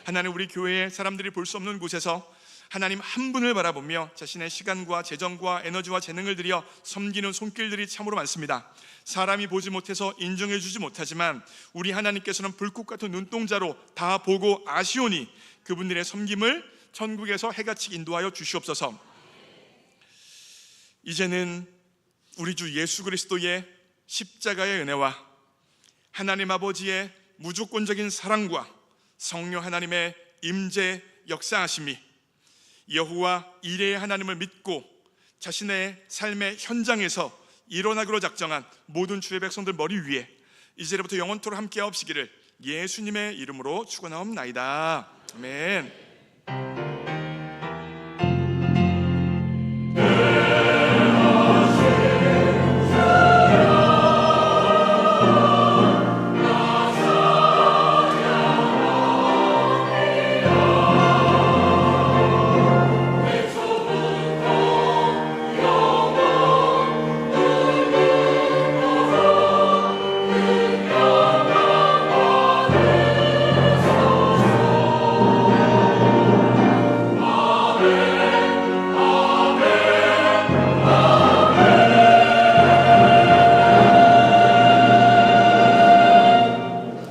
하나님, 우리 교회의 사람들이 볼 수 없는 곳에서 하나님 한 분을 바라보며 자신의 시간과 재정과 에너지와 재능을 들여 섬기는 손길들이 참으로 많습니다. 사람이 보지 못해서 인정해 주지 못하지만 우리 하나님께서는 불꽃 같은 눈동자로 다 보고 아시오니 그분들의 섬김을 천국에서 해같이 인도하여 주시옵소서. 이제는 우리 주 예수 그리스도의 십자가의 은혜와 하나님 아버지의 무조건적인 사랑과 성령 하나님의 임재 역사하심이 여호와 이레의 하나님을 믿고 자신의 삶의 현장에서 일어나기로 작정한 모든 주의 백성들 머리 위에 이제부터 영원토록 함께하옵시기를 예수님의 이름으로 축원하옵나이다. 아멘.